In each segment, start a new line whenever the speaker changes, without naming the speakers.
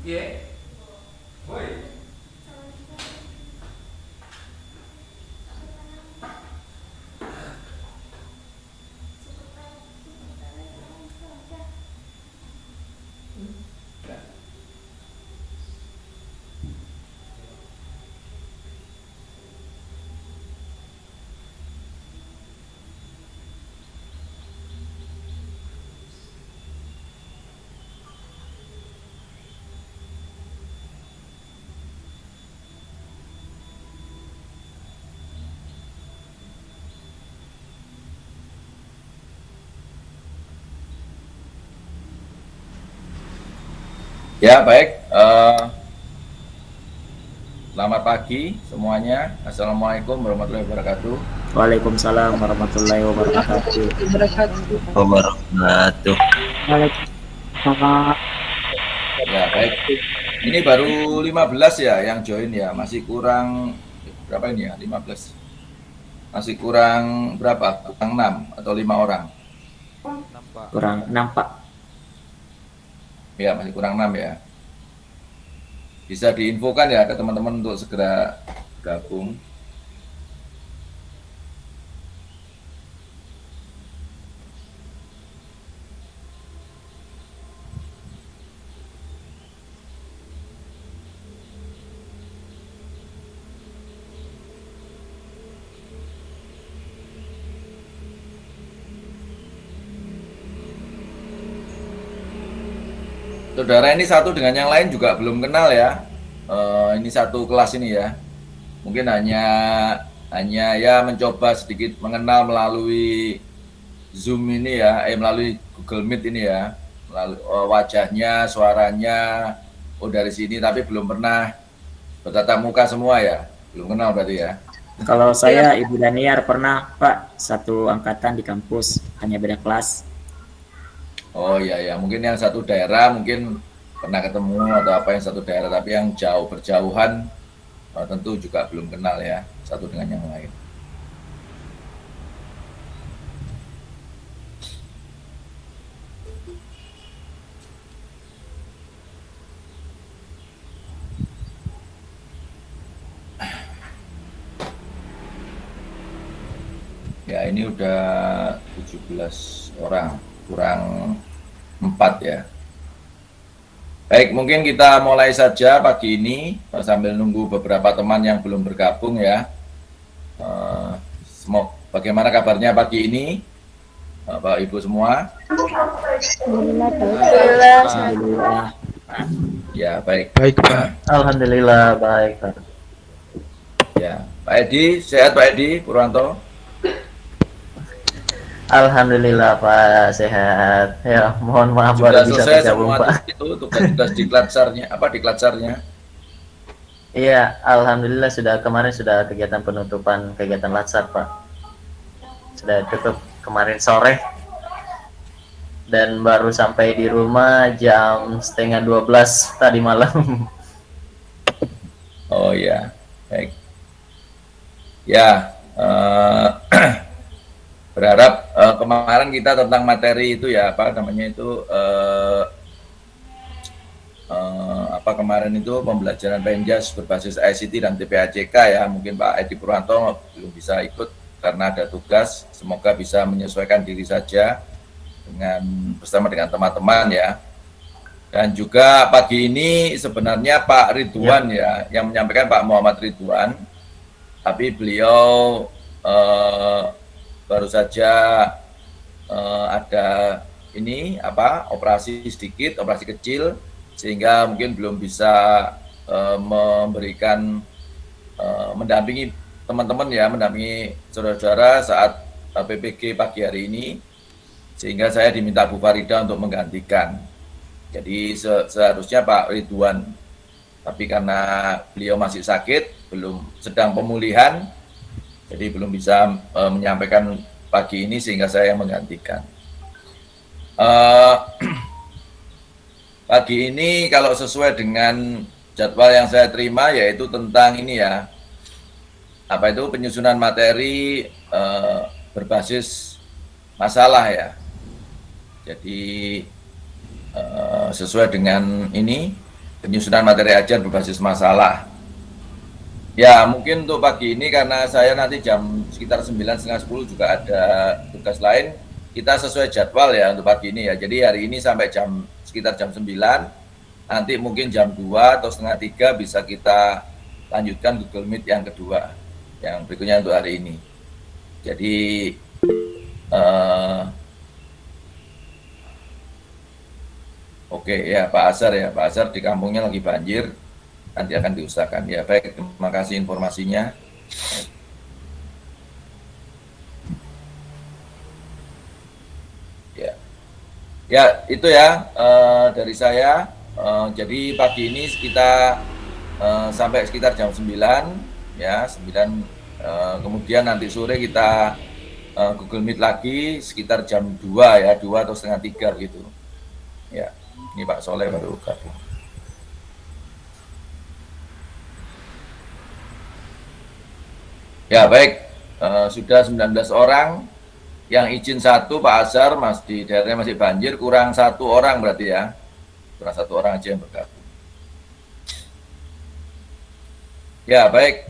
Iya. Woi. Ya, baik. Selamat pagi semuanya. Assalamualaikum warahmatullahi wabarakatuh.
Waalaikumsalam warahmatullahi wabarakatuh.
Wabarakatuh.
Waalaikumsalam.
Ya, baik. Ini baru 15 ya yang join ya. Masih kurang berapa ini ya? 15. Masih kurang berapa? Kurang 6 atau 5 orang.
Nampak.
Kurang nampak.
Ya, masih kurang 6 ya. Bisa diinfokan ya ke teman-teman untuk segera gabung. Saudara ini satu dengan yang lain juga belum kenal ya. Ini satu kelas ini ya. Mungkin hanya ya mencoba sedikit mengenal melalui Zoom ini ya, melalui Google Meet ini ya, melalui wajahnya, suaranya, dari sini tapi belum pernah bertatap muka semua ya, belum kenal berarti ya.
Kalau saya Ibu Daniar pernah Pak satu angkatan di kampus, hanya beda kelas.
Oh iya ya, mungkin yang satu daerah mungkin pernah ketemu atau apa yang satu daerah, tapi yang jauh berjauhan tentu juga belum kenal ya satu dengan yang lain. Ya ini udah 17 orang, kurang 4 ya. Baik, mungkin kita mulai saja pagi ini sambil nunggu beberapa teman yang belum bergabung ya. Bagaimana kabarnya pagi ini, Bapak Ibu semua?
Alhamdulillah.
Ya, baik.
Baik, Pak.
Alhamdulillah baik Pak.
Ya, Pak Edi, sehat Pak Edi Purwanto?
Alhamdulillah Pak sehat. Ya mohon maaf
Sudah
baru bisa
selesai
bergabung
semua
Pak.
itu tugas-tugas diklat-sarnya?
Iya, alhamdulillah kemarin sudah kegiatan penutupan kegiatan latsar Pak. Sudah tutup kemarin sore dan baru sampai di rumah jam setengah 12 tadi malam.
Oh ya, baik. Ya, berharap kemarin kita tentang materi itu ya, apa namanya itu, apa kemarin itu pembelajaran Penjas berbasis ICT dan TPACK ya, mungkin Pak Edi Purwanto belum bisa ikut karena ada tugas, semoga bisa menyesuaikan diri saja bersama dengan teman-teman ya. Dan juga pagi ini sebenarnya Pak Ridwan ya yang menyampaikan, Pak Muhammad Ridwan, tapi beliau baru saja ada ini operasi sedikit, operasi kecil, sehingga mungkin belum bisa memberikan mendampingi teman-teman ya, mendampingi saudara-saudara saat PPG pagi hari ini, sehingga saya diminta Bu Farida untuk menggantikan. Jadi seharusnya Pak Ridwan, tapi karena beliau masih sakit, belum sedang pemulihan, jadi belum bisa menyampaikan pagi ini sehingga saya yang menggantikan. Pagi ini kalau sesuai dengan jadwal yang saya terima yaitu tentang ini ya, penyusunan materi berbasis masalah ya. Jadi sesuai dengan ini penyusunan materi ajar berbasis masalah. Ya, mungkin untuk pagi ini karena saya nanti jam sekitar 9:30 juga ada tugas lain, kita sesuai jadwal ya untuk pagi ini ya. Jadi hari ini sampai sekitar jam 9, nanti mungkin jam 2 atau setengah 3 bisa kita lanjutkan Google Meet yang kedua, yang berikutnya untuk hari ini. Jadi oke ya Pak Azhar di kampungnya lagi banjir, nanti akan diusahakan. Ya baik, terima kasih informasinya. Ya itu ya dari saya. Jadi pagi ini kita sampai sekitar jam 9 ya, 9 kemudian nanti sore kita Google Meet lagi sekitar jam 2 ya, 2 atau setengah 3 gitu. Ya, ini Pak Soleh baru gabung. Ya baik, sudah 19 orang, yang izin 1 Pak Azhar, di daerahnya masih banjir, kurang 1 orang berarti ya, kurang 1 orang aja yang bergabung. Ya baik,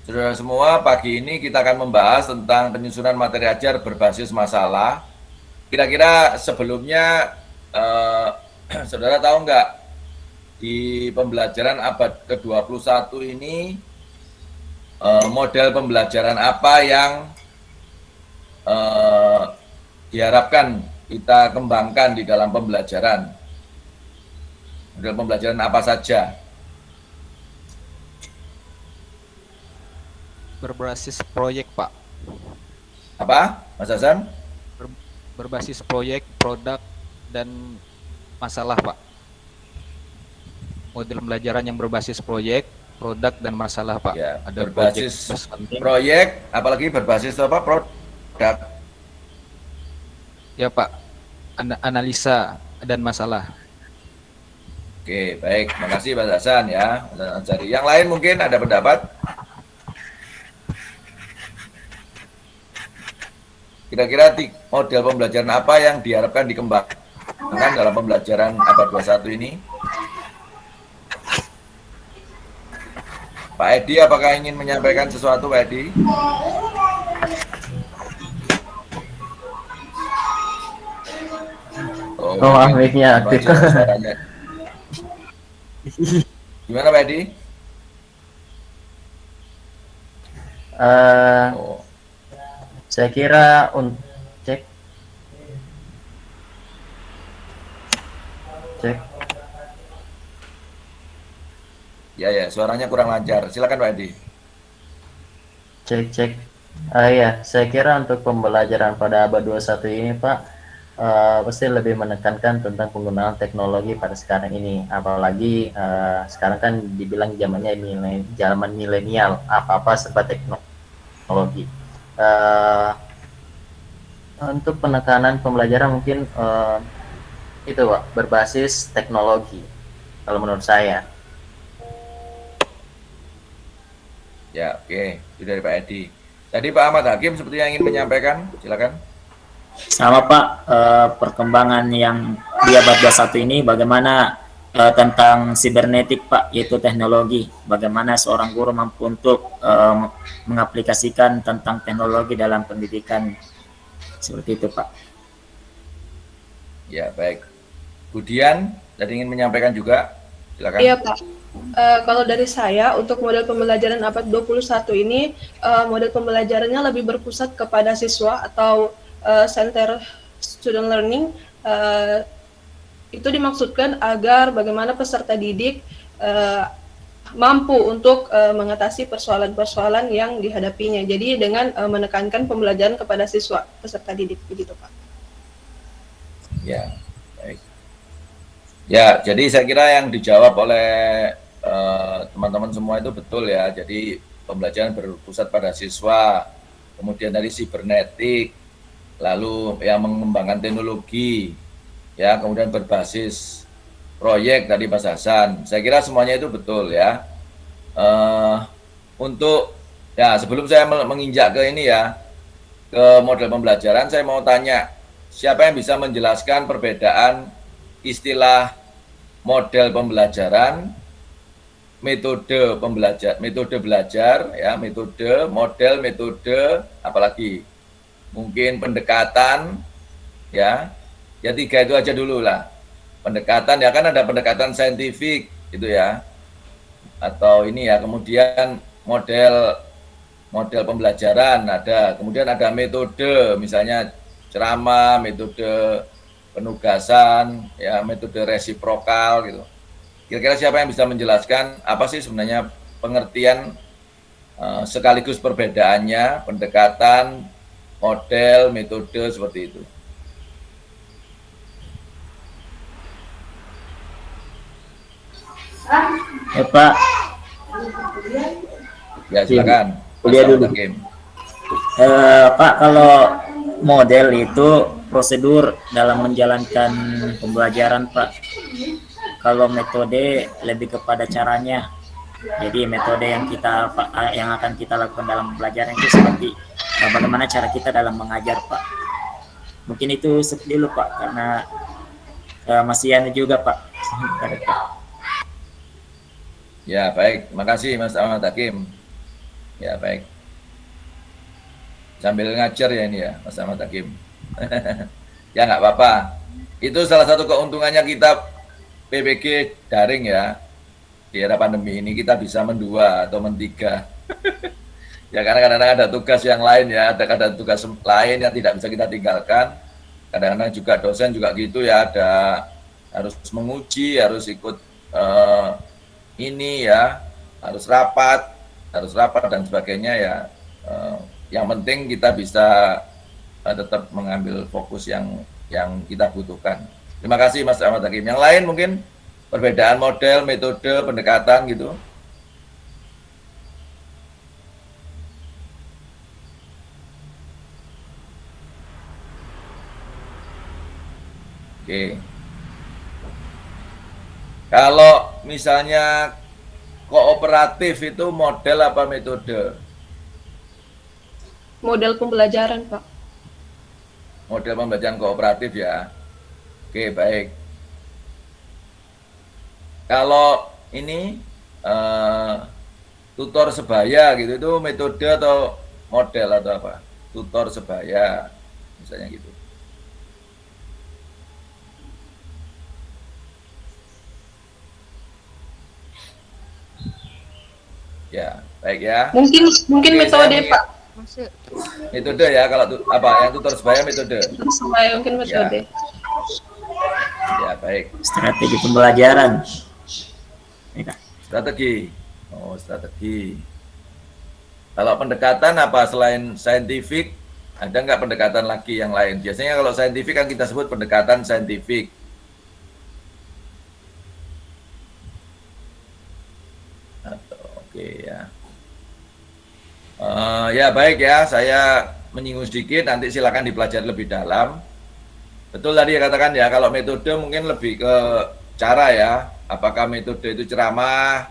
saudara semua, pagi ini kita akan membahas tentang penyusunan materi ajar berbasis masalah. Kira-kira sebelumnya, saudara tahu nggak, di pembelajaran abad ke-21 ini, model pembelajaran apa yang diharapkan kita kembangkan di dalam pembelajaran? Model pembelajaran apa saja?
Berbasis proyek, Pak.
Apa, Mas Hasan?
Berbasis proyek, produk, dan masalah, Pak. Model pembelajaran yang berbasis proyek, produk, dan masalah, Pak.
Ya,
ada
berbasis proyek, apalagi berbasis apa? Produk.
Ya, Pak. Analisa dan masalah.
Oke, baik. Makasih Mas Hasan ya. Yang lain mungkin ada pendapat? Kira-kira model pembelajaran apa yang diharapkan dikembangkan dalam pembelajaran abad 21 ini? Pak Edi, apakah ingin menyampaikan sesuatu, Pak Edi?
Mic-nya aktif.
Gimana, Pak Edi?
Saya kira cek.
Ya, suaranya kurang lancar. Silakan Pak Edi.
Cek. Ya, saya kira untuk pembelajaran pada abad 21 ini, Pak, pasti lebih menekankan tentang penggunaan teknologi pada sekarang ini. Apalagi sekarang kan dibilang zaman milenial, apa-apa serba teknologi. Untuk penekanan pembelajaran mungkin itu Pak, berbasis teknologi kalau menurut saya.
Ya, oke. Itu dari Pak Edi. Tadi Pak Ahmad Hakim sepertinya ingin menyampaikan, silakan.
Sama Pak, perkembangan yang di abad 21 ini bagaimana tentang sibernetik Pak, yaitu teknologi. Bagaimana seorang guru mampu untuk mengaplikasikan tentang teknologi dalam pendidikan. Seperti itu Pak.
Ya, baik. Budian, tadi ingin menyampaikan juga, silakan.
Iya Pak, kalau dari saya untuk model pembelajaran abad 21 ini, model pembelajarannya lebih berpusat kepada siswa atau center student learning. Itu dimaksudkan agar bagaimana peserta didik mampu untuk mengatasi persoalan-persoalan yang dihadapinya. Jadi dengan menekankan pembelajaran kepada siswa peserta didik, begitu Pak.
Ya, baik. Ya, jadi saya kira yang dijawab oleh teman-teman semua itu betul ya. Jadi pembelajaran berpusat pada siswa, kemudian dari sibernetik, lalu yang mengembangkan teknologi, ya, kemudian berbasis proyek tadi Mas Hasan. Saya kira semuanya itu betul ya. Untuk ya sebelum saya menginjak ke ini ya, ke model pembelajaran, saya mau tanya, siapa yang bisa menjelaskan perbedaan istilah model pembelajaran, metode belajar, ya, model, metode, apalagi mungkin pendekatan, ya, ya 3 itu aja dulu lah. Pendekatan, ya kan ada pendekatan saintifik gitu ya, atau ini ya, kemudian model pembelajaran ada, kemudian ada metode, misalnya ceramah, metode penugasan, ya, metode resiprokal gitu. Kira-kira siapa yang bisa menjelaskan apa sih sebenarnya pengertian sekaligus perbedaannya, pendekatan, model, metode, seperti itu?
Ya Pak,
Ya silakan.
Kuliah dulu. Pak, kalau model itu prosedur dalam menjalankan pembelajaran, Pak. Kalau metode lebih kepada caranya. Jadi metode yang akan kita lakukan dalam pembelajaran itu seperti bagaimana cara kita dalam mengajar, Pak. Mungkin itu dulu, Pak, karena masih anu juga, Pak.
Ya, baik. Terima kasih Mas Ahmad Hakim. Ya, baik. Sambil ngajar ya ini ya, Mas Ahmad Hakim. Ya, nggak apa-apa. Itu salah satu keuntungannya kita PBG daring ya. Di era pandemi ini kita bisa mendua atau mentiga. Ya, karena kadang-kadang ada tugas yang lain ya, ada tugas lain yang tidak bisa kita tinggalkan. Kadang-kadang juga dosen juga gitu ya, harus menguji, harus ikut ini ya, harus rapat dan sebagainya ya. Yang penting kita bisa tetap mengambil fokus yang kita butuhkan. Terima kasih Mas Ahmad Hakim. Yang lain mungkin perbedaan model, metode, pendekatan gitu. Oke. Kalau misalnya kooperatif itu model apa metode?
Model pembelajaran, Pak.
Model pembelajaran kooperatif ya. Oke, baik. Kalau ini tutor sebaya gitu, itu metode atau model atau apa? Tutor sebaya, misalnya gitu. Ya, baik ya.
Mungkin
Oke,
metode,
saya
Pak.
Metode ya, kalau apa yang tutor sebaya metode.
Supaya mungkin metode.
Ya, baik.
Strategi pembelajaran.
Strategi. Oh, strategi. Kalau pendekatan apa selain saintifik? Ada nggak pendekatan lagi yang lain? Biasanya kalau saintifik kan kita sebut pendekatan saintifik. Oke ya. Ya baik ya, saya menyinggung sedikit, nanti silakan dipelajari lebih dalam. Betul tadi ya katakan ya, kalau metode mungkin lebih ke cara ya, apakah metode itu ceramah,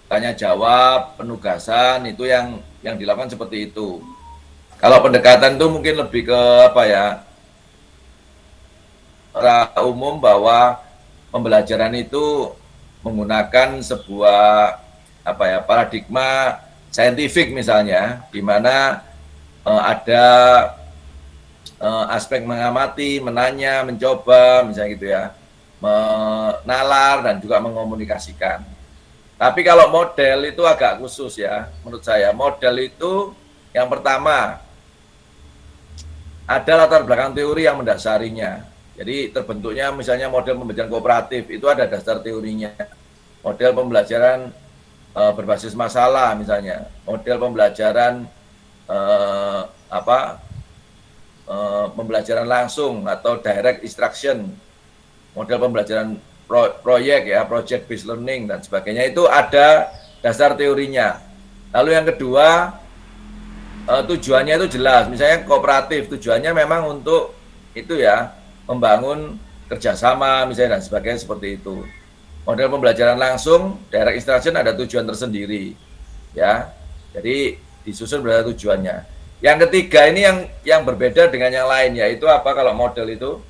tanya jawab, penugasan, itu yang dilakukan seperti itu. Kalau pendekatan itu mungkin lebih ke apa ya, secara umum bahwa pembelajaran itu menggunakan sebuah apa ya, paradigma saintifik misalnya, di mana ada aspek mengamati, menanya, mencoba, misalnya gitu ya, menalar dan juga mengomunikasikan. Tapi kalau model itu agak khusus ya, menurut saya. Model itu yang pertama ada latar belakang teori yang mendasarinya. Jadi terbentuknya misalnya model pembelajaran kooperatif itu ada dasar teorinya. Model pembelajaran berbasis masalah misalnya, model pembelajaran pembelajaran langsung atau direct instruction, model pembelajaran proyek ya, project based learning dan sebagainya, itu ada dasar teorinya. Lalu yang kedua, tujuannya itu jelas. Misalnya kooperatif, tujuannya memang untuk itu ya, membangun kerjasama misalnya dan sebagainya, seperti itu. Model pembelajaran langsung, direct instruction, ada tujuan tersendiri ya. Jadi disusun berada tujuannya. Yang ketiga ini yang berbeda dengan yang lain, yaitu apa kalau model itu?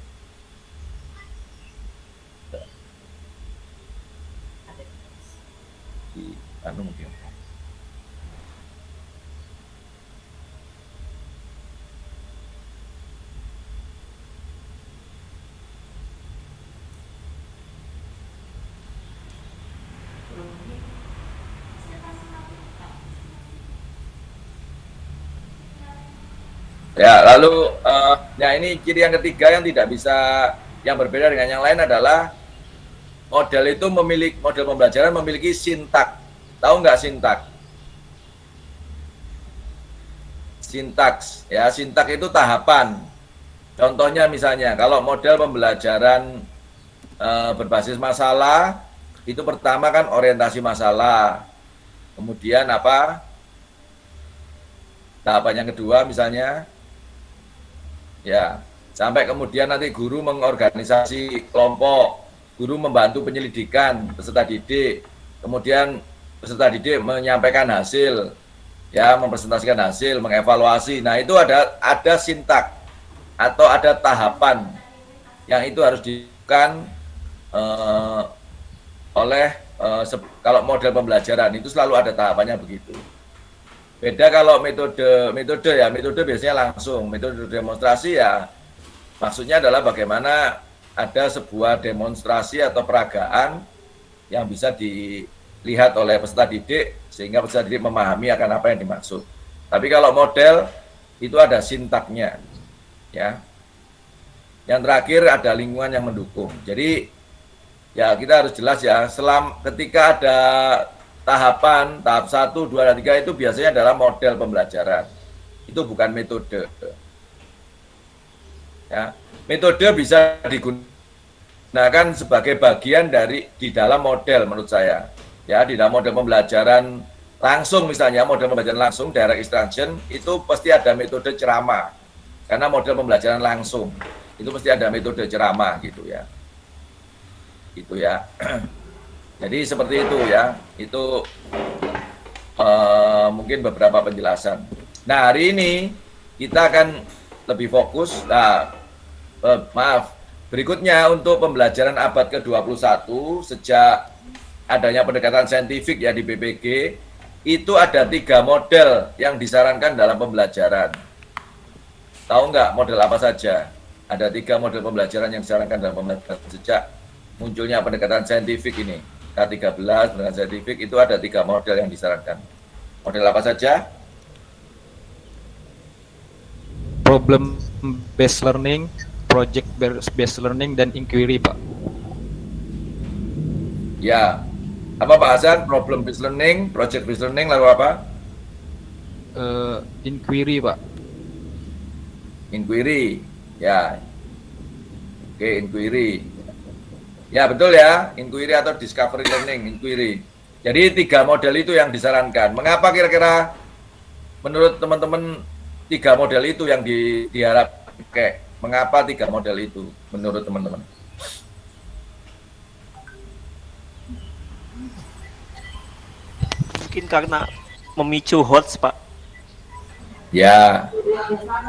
Ya, lalu ya ini ciri yang ketiga yang tidak bisa, yang berbeda dengan yang lain adalah model itu memiliki, model pembelajaran memiliki sintak. Tahu nggak sintak? Sintaks, ya sintak itu tahapan. Contohnya misalnya kalau model pembelajaran berbasis masalah, itu pertama kan orientasi masalah. Kemudian apa? Tahapan yang kedua misalnya, ya sampai kemudian nanti guru mengorganisasi kelompok, guru membantu penyelidikan peserta didik, kemudian peserta didik menyampaikan hasil, ya mempresentasikan hasil, mengevaluasi. Nah itu ada sintak atau ada tahapan yang itu harus dilakukan oleh kalau model pembelajaran itu selalu ada tahapannya begitu. Beda kalau metode biasanya langsung, metode demonstrasi ya maksudnya adalah bagaimana ada sebuah demonstrasi atau peragaan yang bisa dilihat oleh peserta didik sehingga peserta didik memahami akan apa yang dimaksud. Tapi kalau model itu ada sintaknya, ya. Yang terakhir ada lingkungan yang mendukung. Jadi ya kita harus jelas ya, ketika ada tahapan, tahap 1, 2, dan 3 itu biasanya adalah model pembelajaran. Itu bukan metode. Ya, metode bisa digunakan sebagai bagian di dalam model menurut saya. Ya, di dalam model pembelajaran langsung misalnya, model pembelajaran langsung, direct instruction, itu pasti ada metode ceramah. Karena model pembelajaran langsung, itu pasti ada metode ceramah gitu ya. Gitu ya. Jadi seperti itu ya, itu mungkin beberapa penjelasan. Nah hari ini kita akan lebih fokus, berikutnya untuk pembelajaran abad ke-21 sejak adanya pendekatan saintifik ya di BPG, itu ada 3 model yang disarankan dalam pembelajaran. Tahu nggak model apa saja? Ada 3 model pembelajaran yang disarankan dalam pembelajaran sejak munculnya pendekatan saintifik ini. K13 dengan saintifik itu ada 3 model yang disarankan. Model apa saja?
Problem based learning, project based learning, dan inquiry, Pak.
Ya. Apa Pak Hasan? Problem based learning, project based learning, lalu apa?
Inquiry, Pak.
Inquiry. Ya. Oke, inquiry. Ya betul ya, inquiry atau discovery learning, inquiry. Jadi 3 model itu yang disarankan. Mengapa kira-kira menurut teman-teman 3 model itu yang diharap pakai? Mengapa 3 model itu menurut teman-teman?
Mungkin karena memicu HOTS, Pak.
Ya,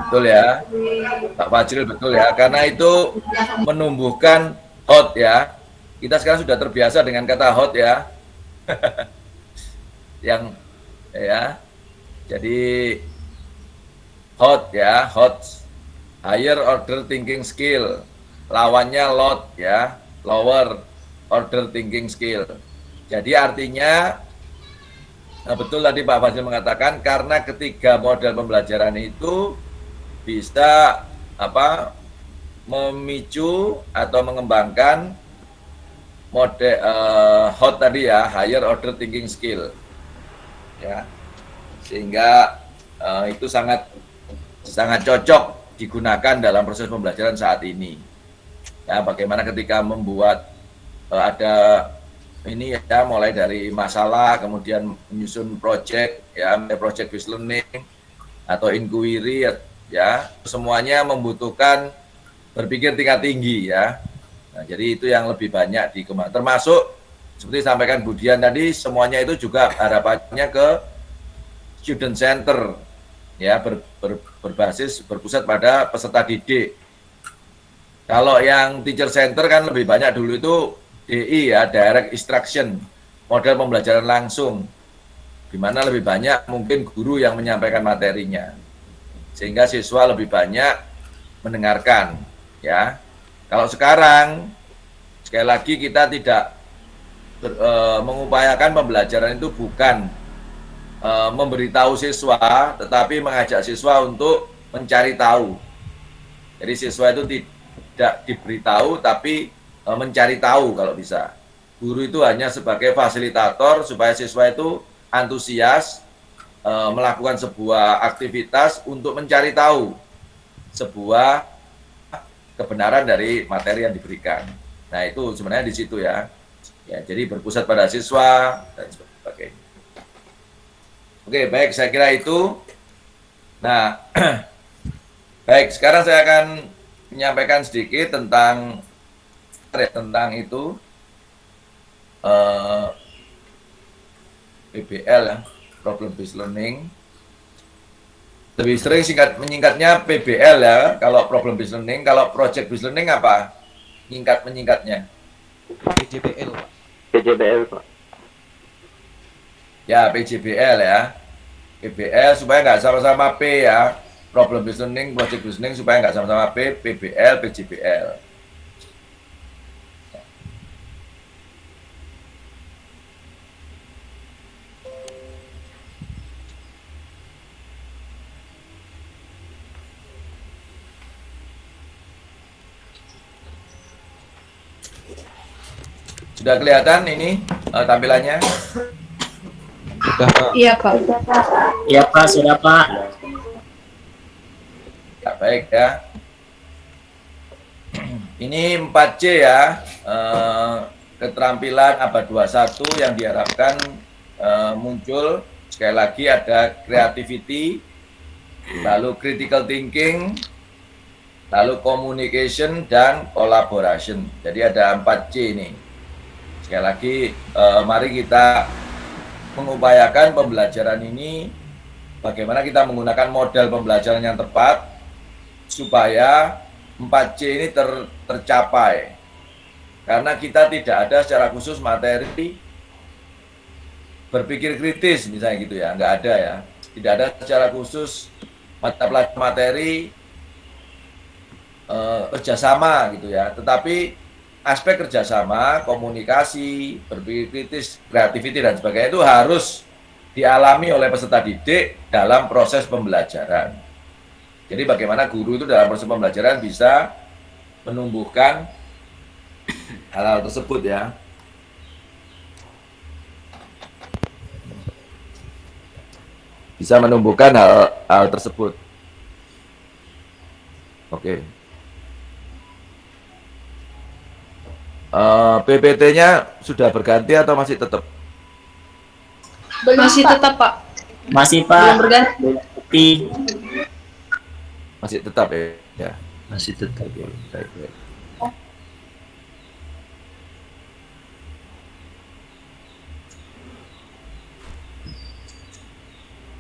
betul ya. Pak Fajril betul ya, karena itu menumbuhkan hot ya. Kita sekarang sudah terbiasa dengan kata hot ya. Yang ya. Jadi hot ya, hot higher order thinking skill. Lawannya lot ya, lower order thinking skill. Jadi artinya betul tadi Pak Fajril mengatakan karena ketiga model pembelajaran itu bisa memicu atau mengembangkan model HOT tadi ya, higher order thinking skill, ya, sehingga itu sangat cocok digunakan dalam proses pembelajaran saat ini. Ya, bagaimana ketika membuat ada ini ya, mulai dari masalah, kemudian menyusun project ya, project based learning atau inquiry ya, semuanya membutuhkan berpikir tingkat tinggi ya. Nah, jadi itu yang lebih banyak dikembangkan. Termasuk seperti sampaikan Budian tadi, semuanya itu juga harapannya ke student center ya, berpusat pada peserta didik. Kalau yang teacher center kan lebih banyak dulu itu DI ya, direct instruction, model pembelajaran langsung, di mana lebih banyak mungkin guru yang menyampaikan materinya, sehingga siswa lebih banyak mendengarkan ya. Kalau sekarang sekali lagi kita tidak mengupayakan pembelajaran itu bukan memberitahu siswa, tetapi mengajak siswa untuk mencari tahu. Jadi siswa itu tidak diberitahu tapi mencari tahu kalau bisa. Guru itu hanya sebagai fasilitator supaya siswa itu antusias melakukan sebuah aktivitas untuk mencari tahu sebuah kebenaran dari materi yang diberikan. Nah, itu sebenarnya di situ ya. Ya, jadi berpusat pada siswa dan sebagainya. Oke, baik, saya kira itu. Nah, baik, sekarang saya akan menyampaikan sedikit tentang itu PBL ya, Problem Based Learning. Lebih sering menyingkatnya PBL ya, kalau Problem Based Learning. Kalau Project Based Learning apa? Menyingkatnya?
PJBL, Pak.
PJBL, Pak.
Ya, PJBL ya. PBL supaya nggak sama-sama P ya. Problem Based Learning, Project Based Learning supaya nggak sama-sama P, PBL, PJBL. Sudah kelihatan ini tampilannya?
Sudah, Pak.
Iya, Pak.
Iya Pak, sudah Pak.
Ya, baik ya. Ini 4C ya, keterampilan abad 21 yang diharapkan muncul. Sekali lagi ada creativity, lalu critical thinking, lalu communication, dan collaboration. Jadi ada 4C ini. Sekali lagi, mari kita mengupayakan pembelajaran ini, bagaimana kita menggunakan model pembelajaran yang tepat, supaya 4C ini tercapai. Karena kita tidak ada secara khusus materi berpikir kritis, misalnya gitu ya, nggak ada ya. Tidak ada secara khusus mata pelajaran materi kerjasama gitu ya. Tetapi aspek kerjasama, komunikasi, berpikir kritis, kreativiti dan sebagainya itu harus dialami oleh peserta didik dalam proses pembelajaran. Jadi bagaimana guru itu dalam proses pembelajaran bisa menumbuhkan hal-hal tersebut ya. Bisa menumbuhkan hal tersebut. Oke. PPT-nya sudah berganti atau masih tetap?
Masih tetap, Pak.
Masih
Belum
Pak.
berganti.
Masih tetap ya? Ya.
Masih tetap.
Oke, baik.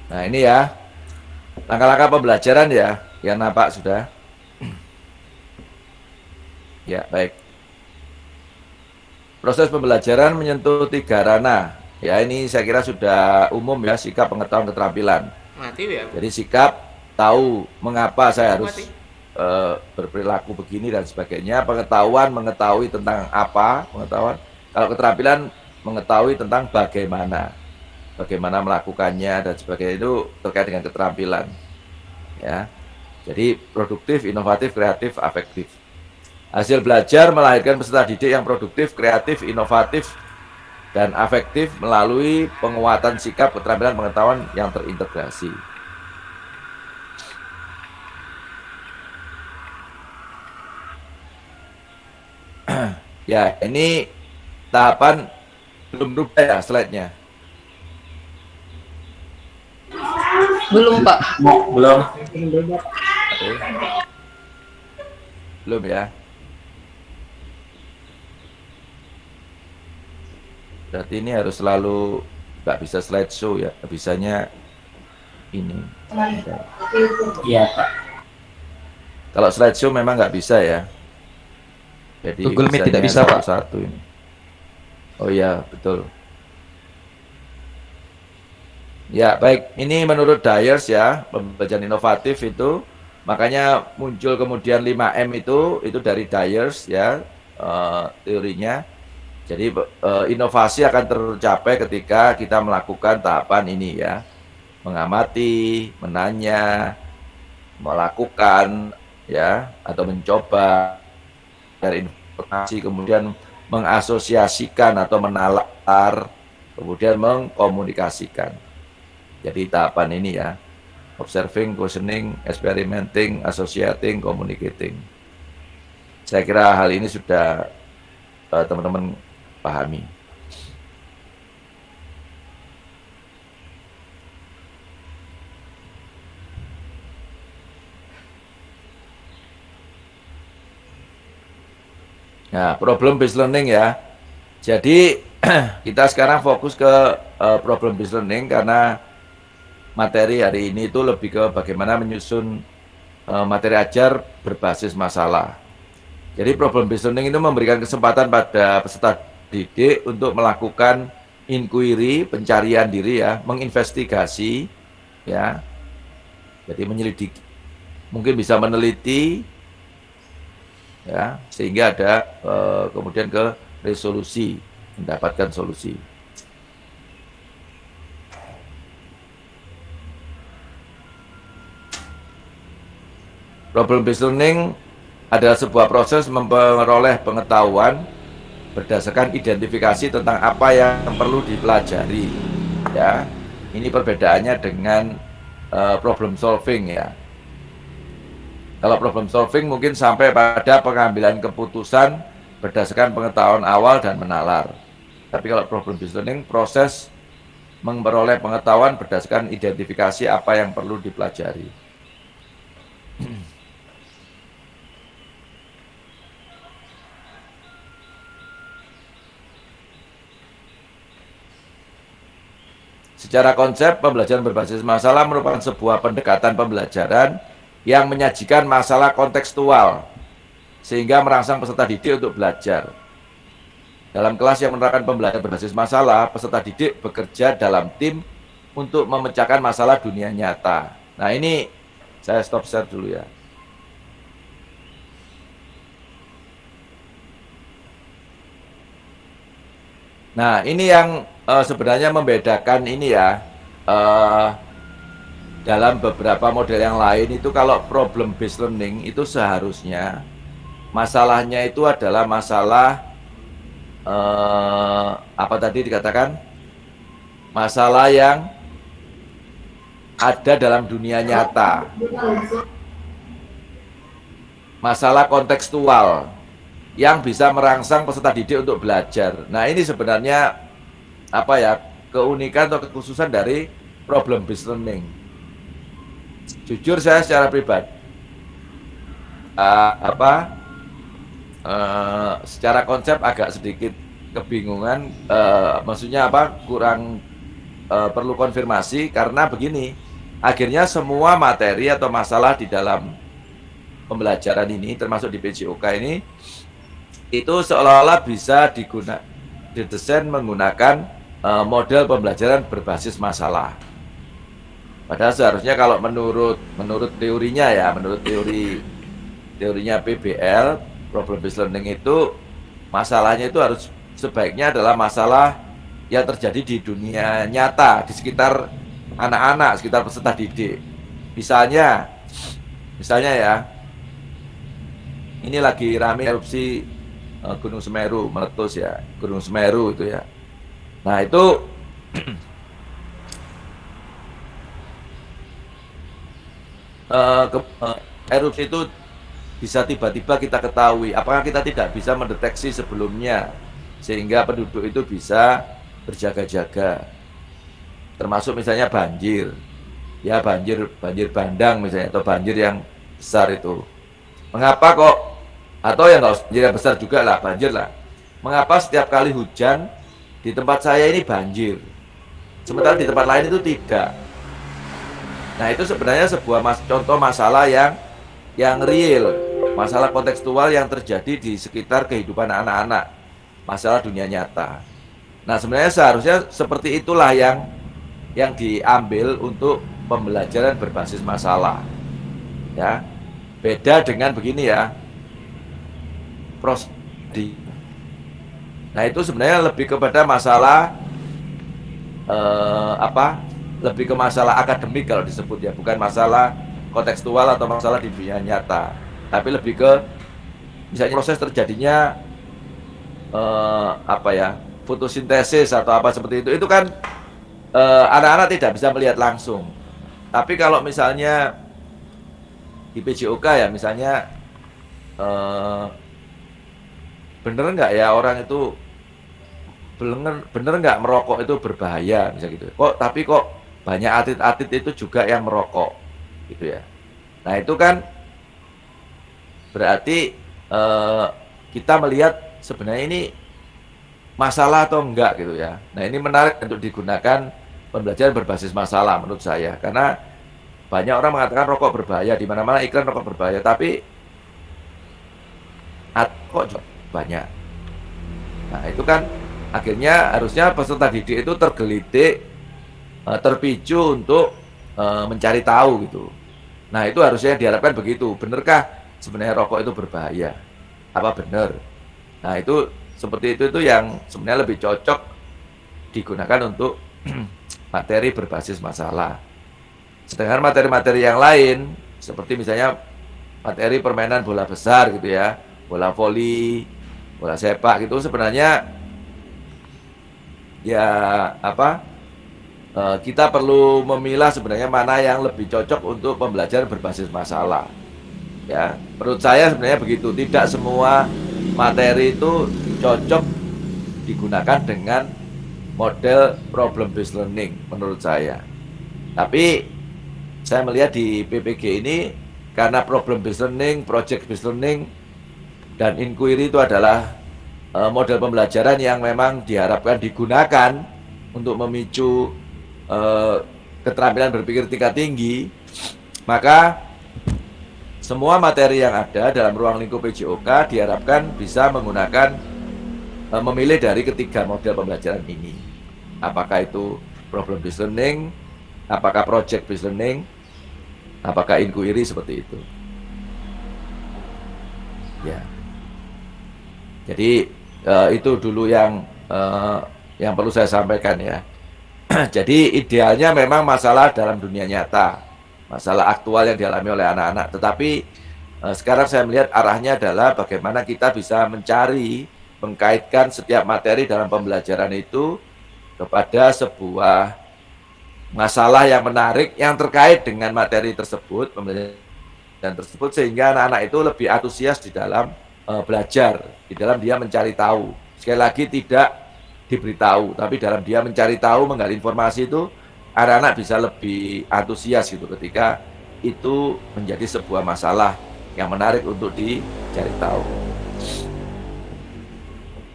Nah, ini ya. Langkah-langkah pembelajaran ya, yang nampak sudah. Ya, baik. Proses pembelajaran menyentuh 3 ranah. Ya, ini saya kira sudah umum ya, sikap, pengetahuan, keterampilan. Jadi sikap, tahu mengapa saya harus berperilaku begini dan sebagainya. Pengetahuan, mengetahui tentang apa, pengetahuan. Kalau keterampilan, mengetahui tentang bagaimana melakukannya dan sebagainya, itu terkait dengan keterampilan. Ya. Jadi produktif, inovatif, kreatif, afektif. Hasil belajar melahirkan peserta didik yang produktif, kreatif, inovatif, dan afektif melalui penguatan sikap, keterampilan, pengetahuan yang terintegrasi. Ya, ini tahapan belum berubah ya slide-nya.
Belum, Pak.
Belum.
Oke. Belum ya. Berarti ini harus selalu nggak bisa slideshow ya, bisanya ini.
Iya Pak.
Kalau slideshow memang nggak bisa ya. Jadi
Google Meet tidak bisa, Pak.
satu ini. Oh iya, betul. Ya, baik. Ini menurut Dyers ya, pembelajaran inovatif itu, makanya muncul kemudian 5M itu dari Dyers ya, teorinya. Jadi inovasi akan tercapai ketika kita melakukan tahapan ini ya. Mengamati, menanya, melakukan ya atau mencoba dari informasi, kemudian mengasosiasikan atau menalar, kemudian mengkomunikasikan. Jadi tahapan ini ya, observing, questioning, experimenting, associating, communicating. Saya kira hal ini sudah teman-teman pahami. Nah, problem based learning ya. Jadi kita sekarang fokus ke problem based learning karena materi hari ini itu lebih ke bagaimana menyusun materi ajar berbasis masalah. Jadi problem based learning itu memberikan kesempatan pada peserta didik untuk melakukan inquiry, pencarian diri ya, menginvestigasi ya. Jadi menyelidiki, mungkin bisa meneliti ya, sehingga ada kemudian ke resolusi, mendapatkan solusi. Problem based learning adalah sebuah proses memperoleh pengetahuan berdasarkan identifikasi tentang apa yang perlu dipelajari. Ya, ini perbedaannya dengan problem solving ya. Kalau problem solving mungkin sampai pada pengambilan keputusan berdasarkan pengetahuan awal dan menalar. Tapi kalau problem based learning, proses memperoleh pengetahuan berdasarkan identifikasi apa yang perlu dipelajari. Secara konsep, pembelajaran berbasis masalah merupakan sebuah pendekatan pembelajaran yang menyajikan masalah kontekstual, sehingga merangsang peserta didik untuk belajar. Dalam kelas yang menerapkan pembelajaran berbasis masalah, peserta didik bekerja dalam tim untuk memecahkan masalah dunia nyata. Nah ini, saya stop share dulu ya. Nah ini yang sebenarnya membedakan ini ya, dalam beberapa model yang lain itu kalau problem based learning itu seharusnya masalahnya itu adalah masalah apa tadi dikatakan, masalah yang ada dalam dunia nyata, masalah kontekstual yang bisa merangsang peserta didik untuk belajar. Nah ini sebenarnya apa ya, keunikan atau kekhususan dari problem based learning. Jujur saya secara pribadi secara konsep agak sedikit kebingungan, maksudnya apa, kurang perlu konfirmasi karena begini, akhirnya semua materi atau masalah di dalam pembelajaran ini termasuk di PJOK ini itu seolah-olah bisa didesain menggunakan model pembelajaran berbasis masalah. Padahal seharusnya kalau menurut teorinya ya, menurut teorinya PBL, problem based learning itu masalahnya itu harus sebaiknya adalah masalah yang terjadi di dunia nyata, di sekitar anak-anak, sekitar peserta didik. Misalnya ya, ini lagi rame erupsi Gunung Semeru meletus ya, Gunung Semeru itu ya. Nah itu erupsi itu bisa tiba-tiba kita ketahui, apakah kita tidak bisa mendeteksi sebelumnya sehingga penduduk itu bisa berjaga-jaga. Termasuk misalnya banjir, ya banjir bandang misalnya, atau banjir yang besar itu. Mengapa kok, atau yang nggak banjir yang besar juga lah, banjir lah. Mengapa setiap kali hujan di tempat saya ini banjir, sementara di tempat lain itu tidak? Nah itu sebenarnya sebuah contoh masalah yang real, masalah kontekstual yang terjadi di sekitar kehidupan anak-anak, masalah dunia nyata. Nah sebenarnya seharusnya seperti itulah yang diambil untuk pembelajaran berbasis masalah. Ya, beda dengan begini ya, nah itu sebenarnya lebih kepada masalah lebih ke masalah akademik kalau disebut ya, bukan masalah kontekstual atau masalah di dunia nyata, tapi lebih ke misalnya proses terjadinya fotosintesis atau apa seperti itu kan anak-anak tidak bisa melihat langsung. Tapi kalau misalnya di PJOK ya misalnya bener nggak ya orang itu bener nggak merokok itu berbahaya misalnya gitu. Tapi kok banyak atlet-atlet itu juga yang merokok gitu ya. Nah itu kan berarti kita melihat sebenarnya ini masalah atau enggak gitu ya. Nah ini menarik untuk digunakan pembelajaran berbasis masalah menurut saya, karena banyak orang mengatakan rokok berbahaya, di mana-mana iklan rokok berbahaya, tapi kok juga banyak. Nah itu kan akhirnya harusnya peserta didik itu tergelitik, terpicu untuk mencari tahu gitu. Nah itu harusnya diharapkan begitu. Benarkah sebenarnya rokok itu berbahaya? Apa benar? Nah itu seperti itu yang sebenarnya lebih cocok digunakan untuk materi berbasis masalah. Sedangkan materi-materi yang lain seperti misalnya materi permainan bola besar gitu ya, bola voli, bola sepak gitu sebenarnya ya kita perlu memilah sebenarnya mana yang lebih cocok untuk pembelajaran berbasis masalah. Ya, menurut saya sebenarnya begitu. Tidak semua materi itu cocok digunakan dengan model problem based learning menurut saya. Tapi saya melihat di PPG ini karena problem based learning, project based learning, dan inquiry itu adalah model pembelajaran yang memang diharapkan digunakan untuk memicu keterampilan berpikir tingkat tinggi, maka semua materi yang ada dalam ruang lingkup PJOK diharapkan bisa menggunakan memilih dari ketiga model pembelajaran ini. Apakah itu problem based learning, apakah project based learning, apakah inquiry, seperti itu. Ya. Jadi itu dulu yang perlu saya sampaikan ya. Jadi idealnya memang masalah dalam dunia nyata, masalah aktual yang dialami oleh anak-anak. Tetapi sekarang saya melihat arahnya adalah bagaimana kita bisa mencari, mengkaitkan setiap materi dalam pembelajaran itu kepada sebuah masalah yang menarik yang terkait dengan materi tersebut, pembelajaran tersebut, sehingga anak-anak itu lebih antusias di dalam belajar, di dalam dia mencari tahu. Sekali lagi tidak diberitahu, tapi dalam dia mencari tahu, menggali informasi itu, anak-anak bisa lebih antusias gitu ketika itu menjadi sebuah masalah yang menarik untuk dicari tahu.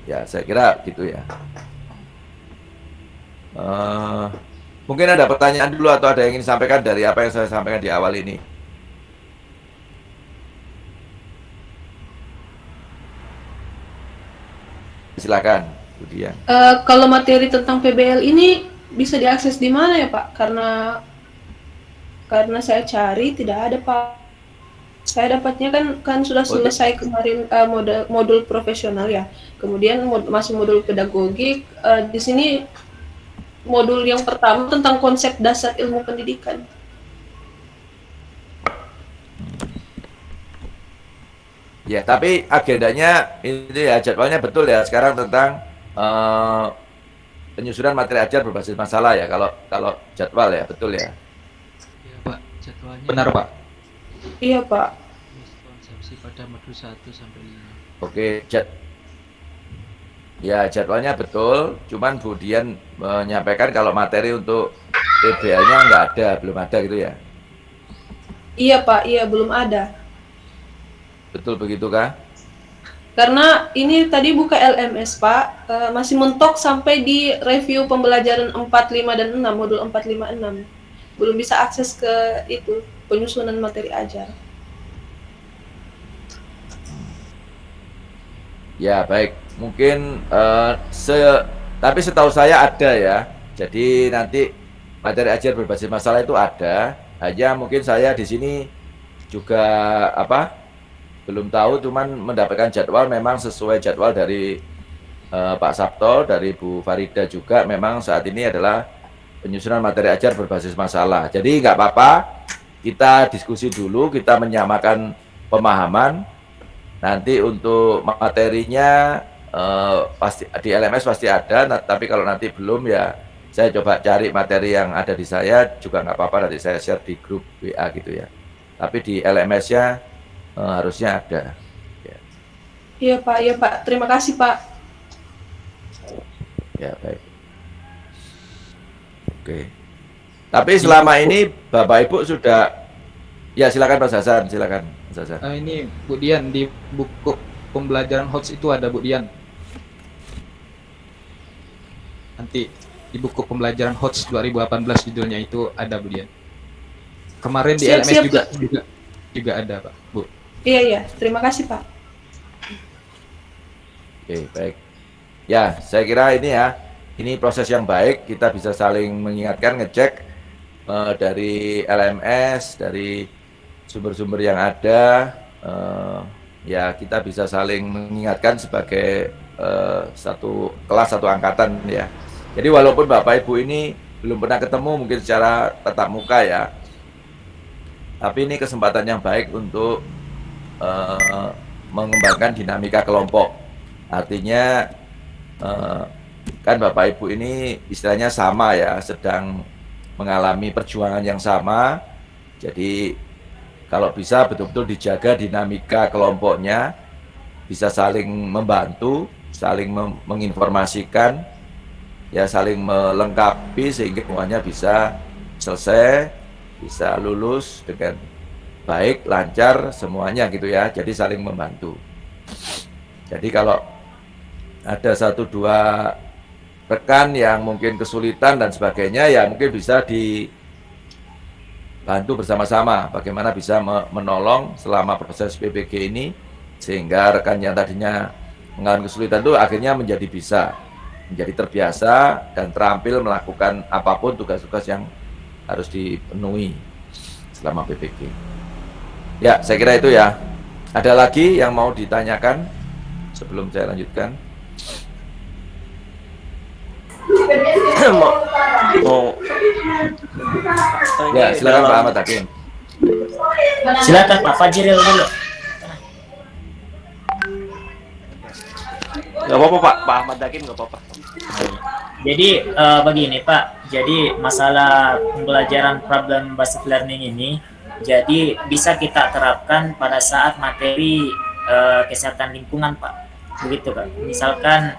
Ya, saya kira gitu ya. Mungkin ada pertanyaan dulu atau ada yang ingin disampaikan dari apa yang saya sampaikan di awal ini. Silakan, Budia.
Kalau materi tentang PBL ini bisa diakses di mana ya Pak? Karena saya cari tidak ada Pak. Saya dapatnya kan sudah selesai kemarin modul profesional ya. Kemudian masuk modul pedagogik. Di sini modul yang pertama tentang konsep dasar ilmu pendidikan.
Ya, tapi agendanya ini ya, jadwalnya betul ya sekarang tentang penyusunan materi ajar berbasis masalah ya. Kalau jadwal ya, betul ya.
Ya Pak, jadwalnya
Benar Pak.
Iya Pak.
konsepsi pada modul 1 sampai 5.
Oke, ya jadwalnya betul. Cuman Budian menyampaikan kalau materi untuk PBL-nya nggak ada, belum ada gitu ya.
Iya Pak, iya belum ada.
Betul begitu kah?
Karena ini tadi buka LMS Pak, masih mentok sampai di review pembelajaran 4, 5, dan 6, modul 4, 5, 6. Belum bisa akses ke itu, penyusunan materi ajar.
Ya baik, mungkin tapi setahu saya ada ya. Jadi nanti materi ajar berbasis masalah itu ada. Hanya mungkin saya di sini juga belum tahu, cuman mendapatkan jadwal memang sesuai jadwal dari Pak Sabto, dari Bu Farida juga. Memang saat ini adalah penyusunan materi ajar berbasis masalah. Jadi nggak apa-apa kita diskusi dulu, kita menyamakan pemahaman. Nanti untuk materinya pasti di LMS pasti ada, tapi kalau nanti belum ya saya coba cari materi yang ada di saya juga nggak apa-apa, nanti saya share di grup WA gitu ya. Tapi di LMS-nya harusnya ada. Ya.
Iya Pak. Terima kasih Pak.
Ya baik. Oke. Tapi selama ini Bapak Ibu sudah, ya silakan Mas Hasan, silakan Mas Hasan.
Ini Bu Dian, di buku pembelajaran HOTS itu ada Bu Dian. Nanti di buku pembelajaran HOTS 2018 judulnya itu ada Bu Dian. Kemarin di LMS
Siap,
juga ada Pak, Bu.
Iya. Terima kasih Pak.
Oke, baik. Ya, saya kira ini proses yang baik, kita bisa saling mengingatkan, ngecek dari LMS, dari sumber-sumber yang ada, ya kita bisa saling mengingatkan sebagai satu kelas, satu angkatan ya. Jadi walaupun Bapak Ibu ini belum pernah ketemu mungkin secara tatap muka ya, tapi ini kesempatan yang baik untuk mengembangkan dinamika kelompok. Artinya kan Bapak Ibu ini istilahnya sama ya, sedang mengalami perjuangan yang sama. Jadi kalau bisa betul-betul dijaga dinamika kelompoknya, bisa saling membantu, saling menginformasikan, ya saling melengkapi sehingga semuanya bisa selesai, bisa lulus dengan baik, lancar semuanya gitu ya. Jadi saling membantu. Jadi kalau ada 1-2 rekan yang mungkin kesulitan dan sebagainya, ya mungkin bisa dibantu bersama-sama bagaimana bisa menolong selama proses PPG ini, sehingga rekan yang tadinya mengalami kesulitan itu akhirnya menjadi terbiasa dan terampil melakukan apapun tugas-tugas yang harus dipenuhi selama PPG. Ya, saya kira itu ya. Ada lagi yang mau ditanyakan sebelum saya lanjutkan?
mau
Ya, silakan Pak Ahmad Hakim.
Silakan Pak Fajril dulu.
nggak apa-apa Pak Ahmad Hakim nggak apa-apa.
Jadi begini Pak, jadi masalah pembelajaran problem based learning ini, jadi bisa kita terapkan pada saat materi kesehatan lingkungan Pak, begitu Pak. Misalkan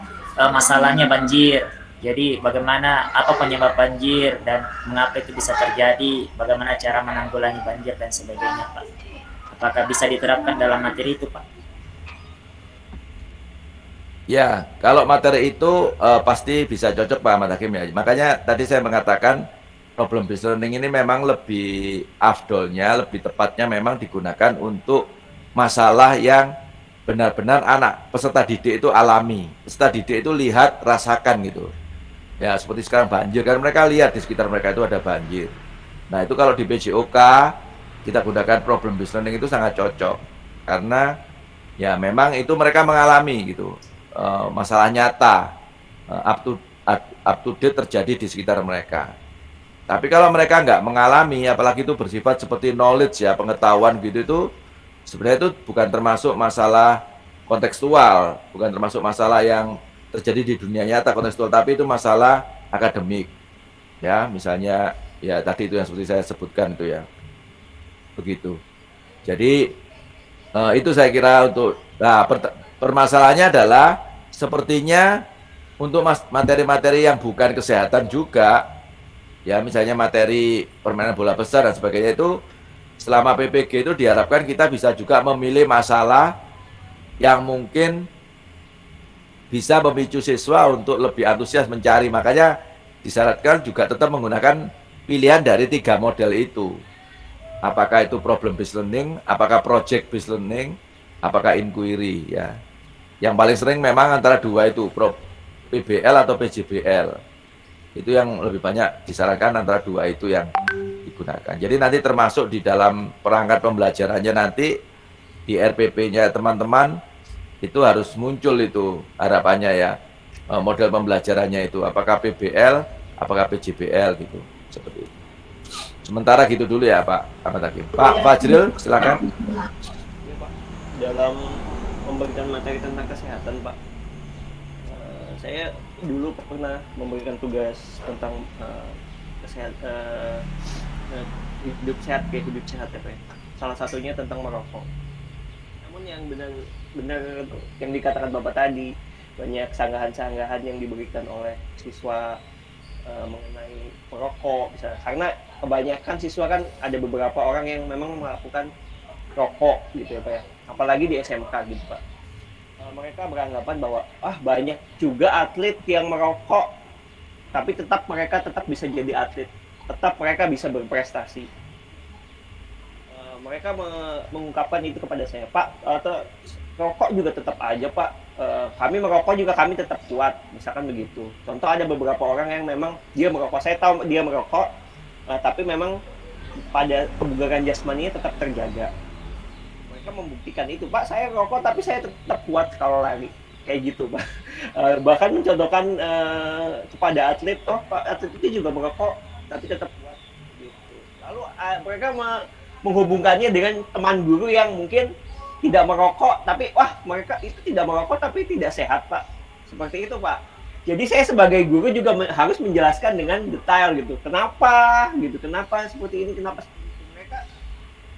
masalahnya banjir, jadi bagaimana, apa penyebab banjir dan mengapa itu bisa terjadi, bagaimana cara menanggulangi banjir dan sebagainya Pak. Apakah bisa diterapkan dalam materi itu Pak?
Ya, kalau materi itu pasti bisa cocok Pak Ahmad Hakim ya. Makanya tadi saya mengatakan problem based learning ini memang lebih afdolnya, lebih tepatnya memang digunakan untuk masalah yang benar-benar anak peserta didik itu alami. Peserta didik itu lihat, rasakan gitu. Ya, seperti sekarang banjir kan mereka lihat di sekitar mereka itu ada banjir. Nah, itu kalau di PJOK kita gunakan problem based learning itu sangat cocok. Karena ya memang itu mereka mengalami gitu. Masalah nyata up to date terjadi di sekitar mereka. Tapi kalau mereka nggak mengalami, apalagi itu bersifat seperti knowledge ya, pengetahuan gitu, itu sebenarnya itu bukan termasuk masalah kontekstual, bukan termasuk masalah yang terjadi di dunia nyata kontekstual, tapi itu masalah akademik ya, misalnya ya tadi itu yang seperti saya sebutkan itu ya, begitu. Jadi itu saya kira untuk permasalahannya adalah sepertinya untuk materi-materi yang bukan kesehatan juga, ya misalnya materi permainan bola besar dan sebagainya, itu selama PPG itu diharapkan kita bisa juga memilih masalah yang mungkin bisa memicu siswa untuk lebih antusias mencari. Makanya disyaratkan juga tetap menggunakan pilihan dari 3 model itu. Apakah itu problem based learning, apakah project based learning, apakah inquiry ya. Yang paling sering memang antara 2 itu, PBL atau PJBL. Itu yang lebih banyak disarankan, antara 2 itu yang digunakan. Jadi nanti termasuk di dalam perangkat pembelajarannya nanti di RPP-nya teman-teman itu harus muncul itu harapannya ya, model pembelajarannya itu apakah PBL, apakah PJBL gitu, seperti itu. Sementara gitu dulu ya Pak Ahmad Hakim. Pak Fajril, silakan.
Ya, Pak. Dalam memberikan materi tentang kesehatan, Pak, saya dulu pernah memberikan tugas tentang hidup sehat, kayak hidup sehat ya, Pak, ya. Salah satunya tentang merokok. Namun yang benar-benar yang dikatakan Bapak tadi, banyak sanggahan-sanggahan yang diberikan oleh siswa mengenai merokok, bisa karena kebanyakan siswa kan ada beberapa orang yang memang melakukan rokok gitu ya Pak ya, apalagi di SMK gitu Pak. Mereka beranggapan bahwa banyak juga atlet yang merokok tapi mereka tetap bisa jadi atlet, tetap mereka bisa berprestasi. Mereka mengungkapkan itu kepada saya, Pak, atau rokok juga tetap aja Pak, kami merokok juga kami tetap kuat, misalkan begitu. Contoh ada beberapa orang yang memang dia merokok, saya tahu dia merokok, tapi memang pada kebugaran jasmaninya tetap terjaga. Mereka membuktikan itu, Pak, saya rokok tapi saya tetap kuat kalau lari, kayak gitu Pak. Bahkan mencontohkan kepada atlet, Pak, atlet itu juga merokok tapi tetap kuat gitu. Lalu mereka menghubungkannya dengan teman guru yang mungkin tidak merokok, tapi mereka itu tidak merokok tapi tidak sehat Pak, seperti itu Pak. Jadi saya sebagai guru juga harus menjelaskan dengan detail gitu, kenapa seperti ini, kenapa seperti itu. Mereka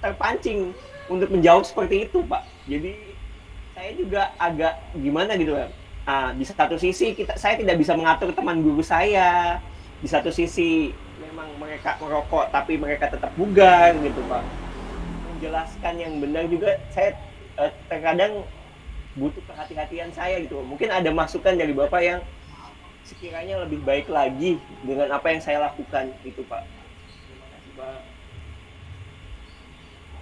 terpancing untuk menjawab seperti itu Pak. Jadi saya juga agak gimana gitu Pak. Di satu sisi saya tidak bisa mengatur teman guru saya, di satu sisi memang mereka merokok tapi mereka tetap bugar gitu Pak. Menjelaskan yang benar juga saya terkadang butuh kehati-hatian saya gitu. Mungkin ada masukan dari Bapak yang sekiranya lebih baik lagi dengan apa yang saya lakukan itu Pak. Terima kasih Pak.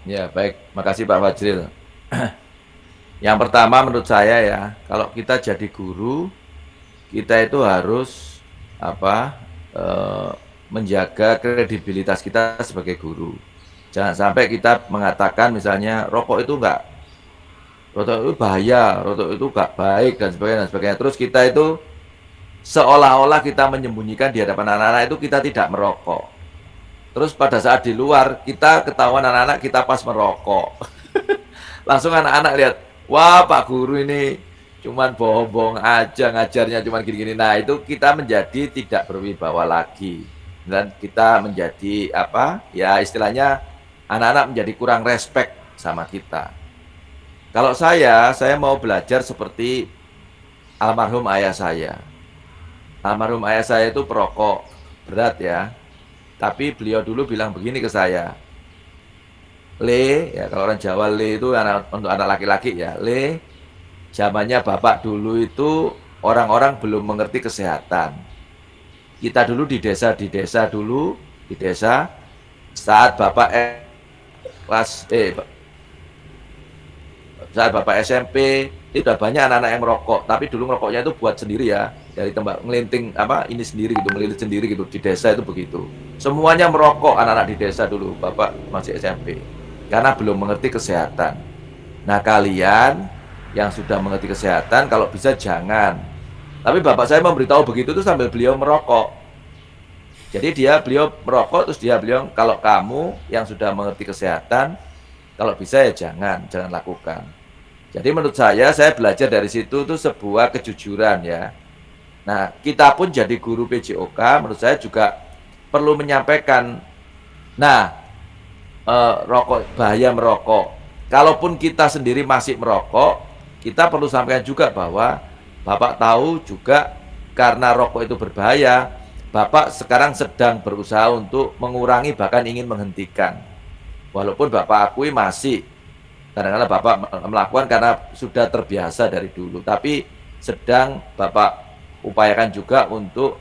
Ya baik, makasih Pak Fajril. Yang pertama menurut saya ya, kalau kita jadi guru, kita itu harus menjaga kredibilitas kita sebagai guru. Jangan sampai kita mengatakan misalnya rokok itu bahaya, rokok itu enggak baik dan sebagainya. Terus kita itu seolah-olah kita menyembunyikan di hadapan anak-anak itu kita tidak merokok. Terus pada saat di luar kita ketahuan anak-anak kita pas merokok. Langsung anak-anak lihat, wah Pak Guru ini cuman bohong-bohong aja, ngajarnya cuman gini-gini. Nah itu kita menjadi tidak berwibawa lagi. Dan kita menjadi ya istilahnya anak-anak menjadi kurang respect sama kita. Kalau saya mau belajar seperti almarhum ayah saya. Almarhum ayah saya itu perokok berat ya. Tapi beliau dulu bilang begini ke saya. Le, ya kalau orang Jawa le itu untuk anak laki-laki ya. Le, zamannya Bapak dulu itu orang-orang belum mengerti kesehatan. Kita dulu di desa saat Bapak saat Bapak SMP itu udah banyak anak-anak yang merokok, tapi dulu merokoknya itu buat sendiri ya, dari tembak ngelinting ini sendiri gitu, melilit sendiri gitu, di desa itu begitu. Semuanya merokok anak-anak di desa dulu, Bapak masih SMP, karena belum mengerti kesehatan. Nah kalian yang sudah mengerti kesehatan, kalau bisa jangan. Tapi Bapak saya memberitahu begitu tuh sambil beliau merokok. Jadi beliau merokok, terus beliau kalau kamu yang sudah mengerti kesehatan, kalau bisa ya jangan lakukan. Jadi menurut saya belajar dari situ tuh sebuah kejujuran ya. Nah, kita pun jadi guru PJOK, menurut saya juga perlu menyampaikan. Nah, bahaya merokok. Kalaupun kita sendiri masih merokok, kita perlu sampaikan juga bahwa Bapak tahu juga karena rokok itu berbahaya, Bapak sekarang sedang berusaha untuk mengurangi bahkan ingin menghentikan. Walaupun Bapak akui masih kadang-kadang Bapak melakukan karena sudah terbiasa dari dulu, tapi sedang Bapak upayakan juga untuk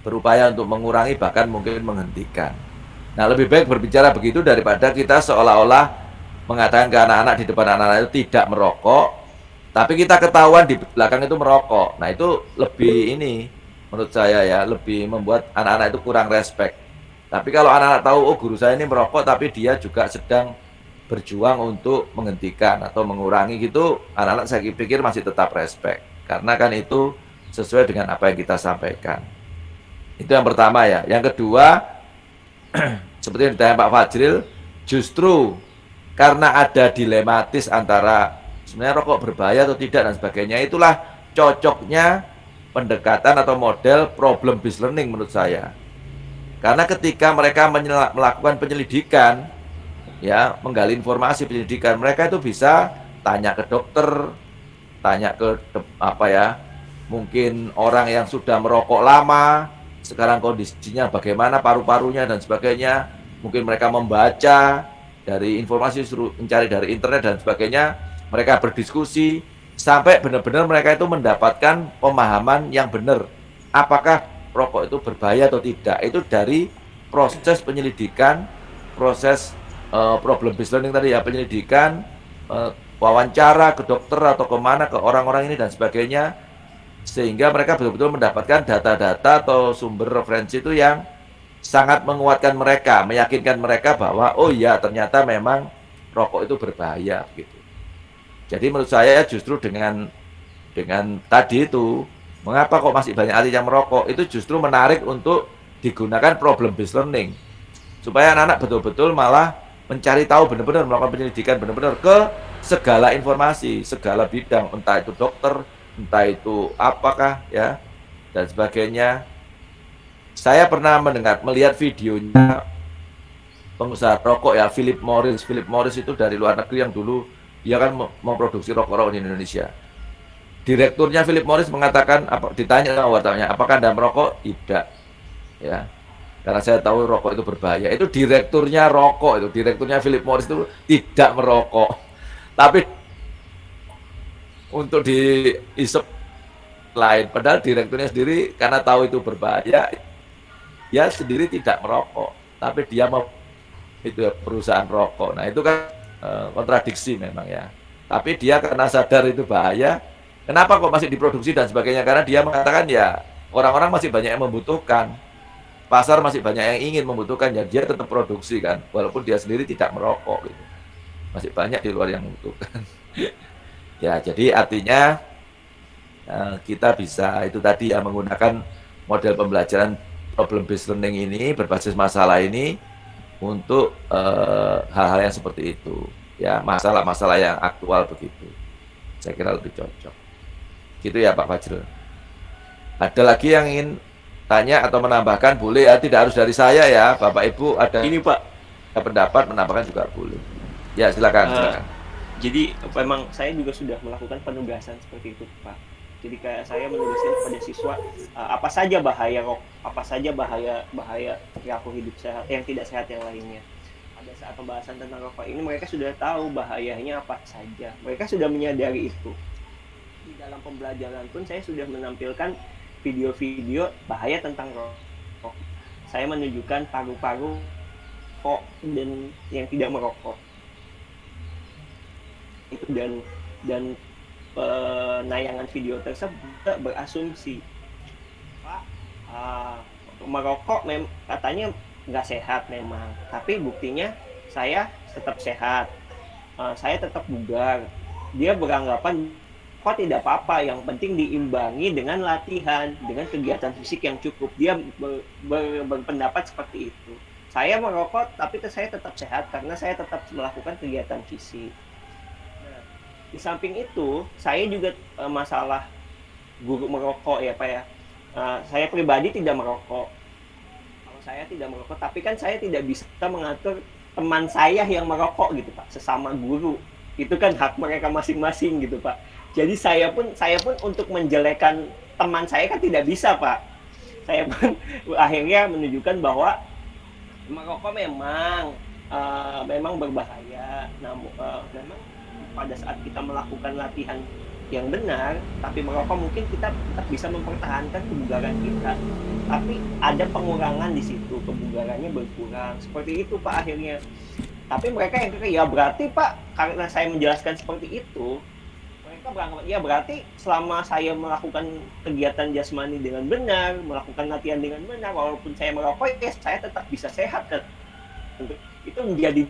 berupaya untuk mengurangi bahkan mungkin menghentikan. Nah lebih baik berbicara begitu daripada kita seolah-olah mengatakan ke anak-anak di depan anak-anak itu tidak merokok, tapi kita ketahuan di belakang itu merokok. Nah itu lebih menurut saya ya, lebih membuat anak-anak itu kurang respect. Tapi kalau anak-anak tahu, oh guru saya ini merokok tapi dia juga sedang berjuang untuk menghentikan atau mengurangi gitu, anak-anak saya pikir masih tetap respect. Karena kan itu sesuai dengan apa yang kita sampaikan. Itu yang pertama ya. Yang kedua, seperti yang ditanya Pak Fajril, justru karena ada dilematis antara sebenarnya rokok berbahaya atau tidak dan sebagainya, itulah cocoknya pendekatan atau model problem based learning menurut saya. Karena ketika mereka melakukan penyelidikan, ya, menggali informasi penyelidikan, mereka itu bisa tanya ke dokter, tanya ke apa ya, mungkin orang yang sudah merokok lama, sekarang kondisinya bagaimana paru-parunya dan sebagainya. Mungkin mereka membaca dari informasi, suruh mencari dari internet dan sebagainya. Mereka berdiskusi sampai benar-benar mereka itu mendapatkan pemahaman yang benar. Apakah rokok itu berbahaya atau tidak? Itu dari proses penyelidikan, proses problem based learning tadi ya, penyelidikan, wawancara ke dokter atau kemana, ke orang-orang ini dan sebagainya, sehingga mereka betul-betul mendapatkan data-data atau sumber referensi itu yang sangat menguatkan mereka, meyakinkan mereka bahwa oh iya ternyata memang rokok itu berbahaya gitu. Jadi menurut saya justru dengan tadi itu, mengapa kok masih banyak atlet yang merokok, itu justru menarik untuk digunakan problem based learning, supaya anak-anak betul-betul malah mencari tahu benar-benar, melakukan penyelidikan benar-benar ke segala informasi, segala bidang, entah itu dokter, entah itu apakah ya dan sebagainya. Saya pernah melihat videonya pengusaha rokok ya, Philip Morris. Philip Morris itu dari luar negeri yang dulu dia kan memproduksi rokok-rokok di Indonesia. Direkturnya Philip Morris mengatakan, ditanya sama wartawannya, apakah Anda merokok? Tidak. Ya. Karena saya tahu rokok itu berbahaya. Itu direkturnya rokok, itu direkturnya Philip Morris itu tidak merokok. Tapi untuk diisep lain, padahal direkturnya sendiri karena tahu itu berbahaya, dia sendiri tidak merokok, tapi dia mau itu ya, perusahaan rokok. Nah itu kan kontradiksi memang ya. Tapi dia karena sadar itu bahaya, kenapa kok masih diproduksi dan sebagainya? Karena dia mengatakan ya orang-orang masih banyak yang membutuhkan, pasar masih banyak yang ingin membutuhkan, ya dia tetap produksi kan, walaupun dia sendiri tidak merokok gitu. Masih banyak di luar yang membutuhkan. Ya jadi artinya kita bisa itu tadi ya, menggunakan model pembelajaran problem based learning ini berbasis masalah ini untuk hal-hal yang seperti itu ya, masalah-masalah yang aktual begitu. Saya kira lebih cocok. Gitu ya Pak Fajrul. Ada lagi yang ingin tanya atau menambahkan boleh ya, tidak harus dari saya ya, Bapak Ibu ada
Ini Pak,
pendapat menambahkan juga boleh. Ya silakan.
Jadi memang saya juga sudah melakukan penugasan seperti itu Pak. Jadi kayak saya menuliskan kepada siswa apa saja bahaya rokok, apa saja bahaya perilaku hidup sehat yang tidak sehat yang lainnya. Pada saat pembahasan tentang rokok ini mereka sudah tahu bahayanya apa saja. Mereka sudah menyadari itu. Di dalam pembelajaran pun saya sudah menampilkan video-video bahaya tentang rokok. Saya menunjukkan paru-paru rokok dan yang tidak merokok. Itu dan penayangan video tersebut berasumsi Pak merokok katanya nggak sehat memang, tapi buktinya saya tetap sehat, saya tetap bugar. Dia beranggapan kok tidak apa-apa, yang penting diimbangi dengan latihan, dengan kegiatan fisik yang cukup. Dia berpendapat seperti itu. Saya merokok tapi saya tetap sehat karena saya tetap melakukan kegiatan fisik. Di samping itu, saya juga masalah guru merokok ya Pak ya. Saya pribadi tidak merokok. Kalau saya tidak merokok, tapi kan saya tidak bisa mengatur teman saya yang merokok gitu Pak, sesama guru. Itu kan hak mereka masing-masing gitu Pak. Jadi saya pun untuk menjelekan teman saya kan tidak bisa Pak. Saya pun akhirnya menunjukkan bahwa merokok memang berbahaya. Namun memang pada saat kita melakukan latihan yang benar, tapi merokok mungkin kita tetap bisa mempertahankan kebugaran kita. Tapi ada pengurangan di situ, kebugarannya berkurang. Seperti itu Pak akhirnya. Tapi mereka yang ya berarti Pak, karena saya menjelaskan seperti itu, mereka beranggapan ya berarti selama saya melakukan kegiatan jasmani dengan benar, melakukan latihan dengan benar, walaupun saya merokok, ya saya tetap bisa sehat kan. Itu menjadi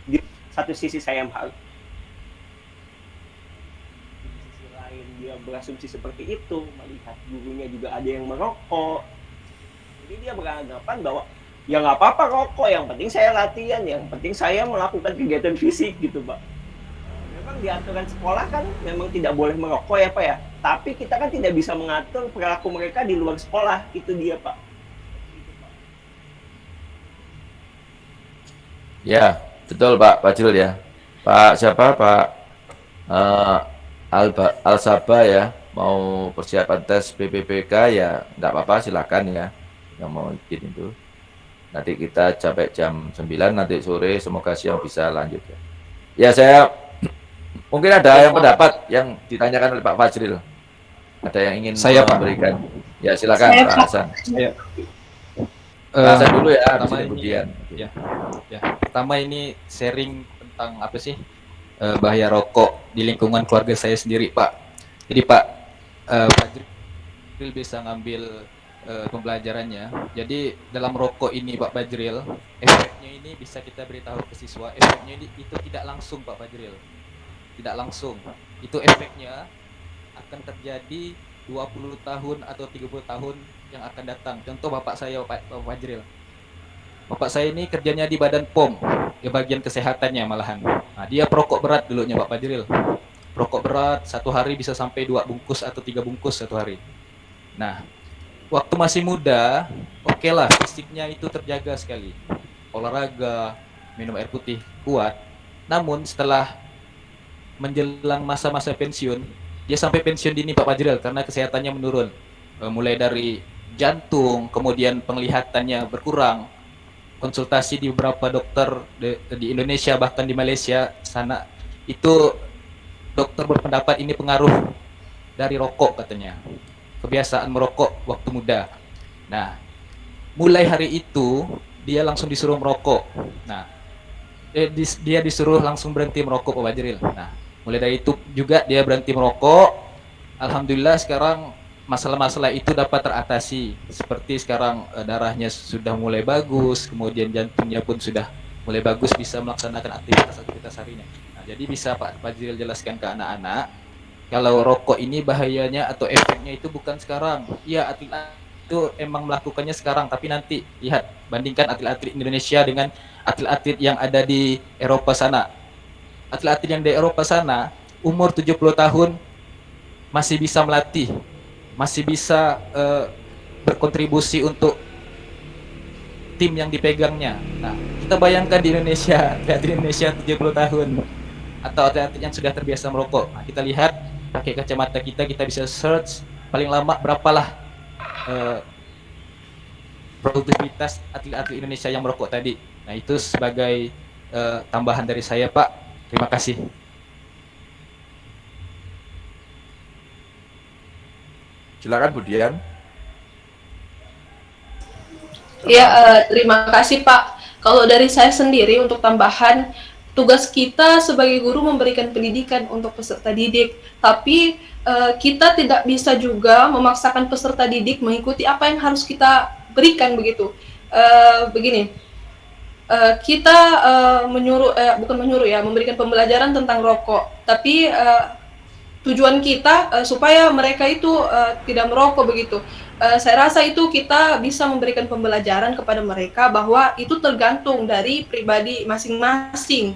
di satu sisi saya harus dia berasumsi seperti itu, melihat gurunya juga ada yang merokok, jadi dia beranggapan bahwa ya nggak apa-apa rokok, yang penting saya latihan, yang penting saya melakukan kegiatan fisik gitu Pak. Memang di aturan sekolah kan memang tidak boleh merokok ya Pak ya, tapi kita kan tidak bisa mengatur perilaku mereka di luar sekolah, itu dia Pak.
Ya, betul Pak Fajrul ya. Pak siapa? Pak Al-Sabah ya, mau persiapan tes BPPK ya, enggak apa-apa silakan ya, yang mau izin itu. Nanti kita sampai jam 9, nanti sore semoga siang bisa lanjut ya. Ya saya mungkin ada yang pendapat yang ditanyakan oleh Pak Fajril. Ada yang ingin
Saya, Pak.
memberikan. Ya silakan
Saya,
Pak
Pak.
Hasan.
Eh,
Pak Hasan dulu ya, habis
pertama
ini
ini-
kemudian.
Ya, ya. Pertama ini sharing tentang apa sih bahaya rokok di lingkungan keluarga saya sendiri, Pak. Jadi Pak Fajril bisa ngambil pembelajarannya. Jadi dalam rokok ini Pak Fajril, efeknya ini bisa kita beritahu ke siswa. Efeknya ini itu tidak langsung Pak Fajril, tidak langsung. Itu efeknya akan terjadi 20 tahun atau 30 tahun yang akan datang. Contoh bapak saya Pak Fajril. Bapak saya ini kerjanya di Badan POM, di bagian kesehatannya malahan. Nah, dia perokok berat dulunya Pak Fajril. Perokok berat, satu hari bisa sampai 2 bungkus atau 3 bungkus satu hari. Nah, waktu masih muda, oke lah, fisiknya itu terjaga sekali. Olahraga, minum air putih kuat. Namun setelah menjelang masa-masa pensiun, dia sampai pensiun dini Pak Fajril karena kesehatannya menurun. Mulai dari jantung, kemudian penglihatannya berkurang. Konsultasi di beberapa dokter di Indonesia bahkan di Malaysia sana, itu dokter berpendapat ini pengaruh dari rokok katanya. Kebiasaan merokok waktu muda. Nah, mulai hari itu dia langsung disuruh merokok. Nah, dia disuruh langsung berhenti merokok Pak Fajril. Nah, mulai dari itu juga dia berhenti merokok. Alhamdulillah sekarang masalah-masalah itu dapat teratasi. Seperti sekarang darahnya sudah mulai bagus, kemudian jantungnya pun sudah mulai bagus, bisa melaksanakan aktivitas harinya. Nah, jadi bisa Pak Fajril jelaskan ke anak-anak kalau rokok ini bahayanya atau efeknya itu bukan sekarang. Iya, atlet itu emang melakukannya sekarang, tapi nanti lihat, bandingkan atlet-atlet Indonesia dengan atlet-atlet yang ada di Eropa sana. Atlet-atlet yang di Eropa sana umur 70 tahun masih bisa melatih, masih bisa berkontribusi untuk tim yang dipegangnya. Nah, kita bayangkan di Indonesia, atlet Indonesia 70 tahun atau atlet yang sudah terbiasa merokok. Nah, kita lihat pakai kacamata kita bisa search paling lama berapalah produktivitas atlet-atlet Indonesia yang merokok tadi. Nah, itu sebagai tambahan dari saya, Pak. Terima kasih.
Silakan Bu Dian.
Ya, terima kasih Pak. Kalau dari saya sendiri untuk tambahan, tugas kita sebagai guru memberikan pendidikan untuk peserta didik, tapi kita tidak bisa juga memaksakan peserta didik mengikuti apa yang harus kita berikan begitu. Begini, kita memberikan pembelajaran tentang rokok, tapi tujuan kita supaya mereka itu tidak merokok begitu. Saya rasa itu kita bisa memberikan pembelajaran kepada mereka bahwa itu tergantung dari pribadi masing-masing.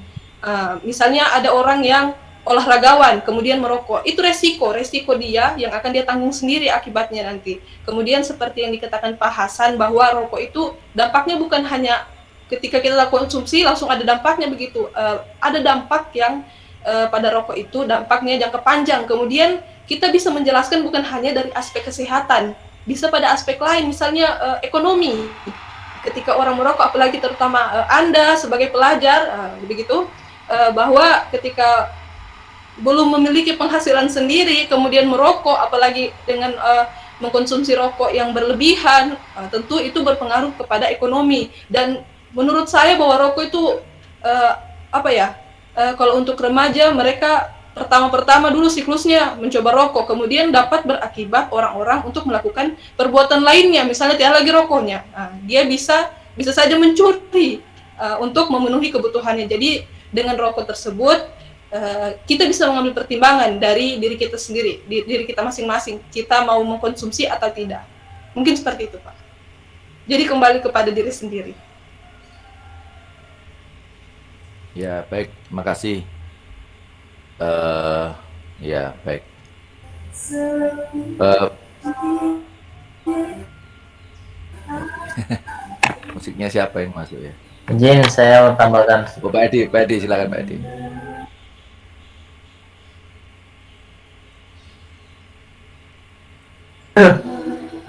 Misalnya ada orang yang olahragawan kemudian merokok, itu resiko dia yang akan dia tanggung sendiri akibatnya nanti. Kemudian seperti yang dikatakan Pak Hasan bahwa rokok itu dampaknya bukan hanya ketika kita konsumsi langsung ada dampaknya begitu. Ada dampak yang pada rokok itu dampaknya jangka panjang. Kemudian kita bisa menjelaskan bukan hanya dari aspek kesehatan, bisa pada aspek lain, misalnya ekonomi. Ketika orang merokok, apalagi terutama Anda sebagai pelajar, begitu, bahwa ketika belum memiliki penghasilan sendiri, kemudian merokok, apalagi dengan mengkonsumsi rokok yang berlebihan, tentu itu berpengaruh kepada ekonomi. Dan menurut saya bahwa rokok itu kalau untuk remaja, mereka pertama-pertama dulu siklusnya mencoba rokok, kemudian dapat berakibat orang-orang untuk melakukan perbuatan lainnya, misalnya tidak lagi rokoknya. Dia bisa saja mencuri untuk memenuhi kebutuhannya. Jadi dengan rokok tersebut, kita bisa mengambil pertimbangan dari diri kita sendiri, diri kita masing-masing, kita mau mengkonsumsi atau tidak. Mungkin seperti itu, Pak. Jadi kembali kepada diri sendiri.
Ya, baik. Makasih. Ya, baik. Eh, musiknya siapa yang masuk ya?
Izin saya mau tambahkan.
Oh, Pak Edi, silakan Pak Edi.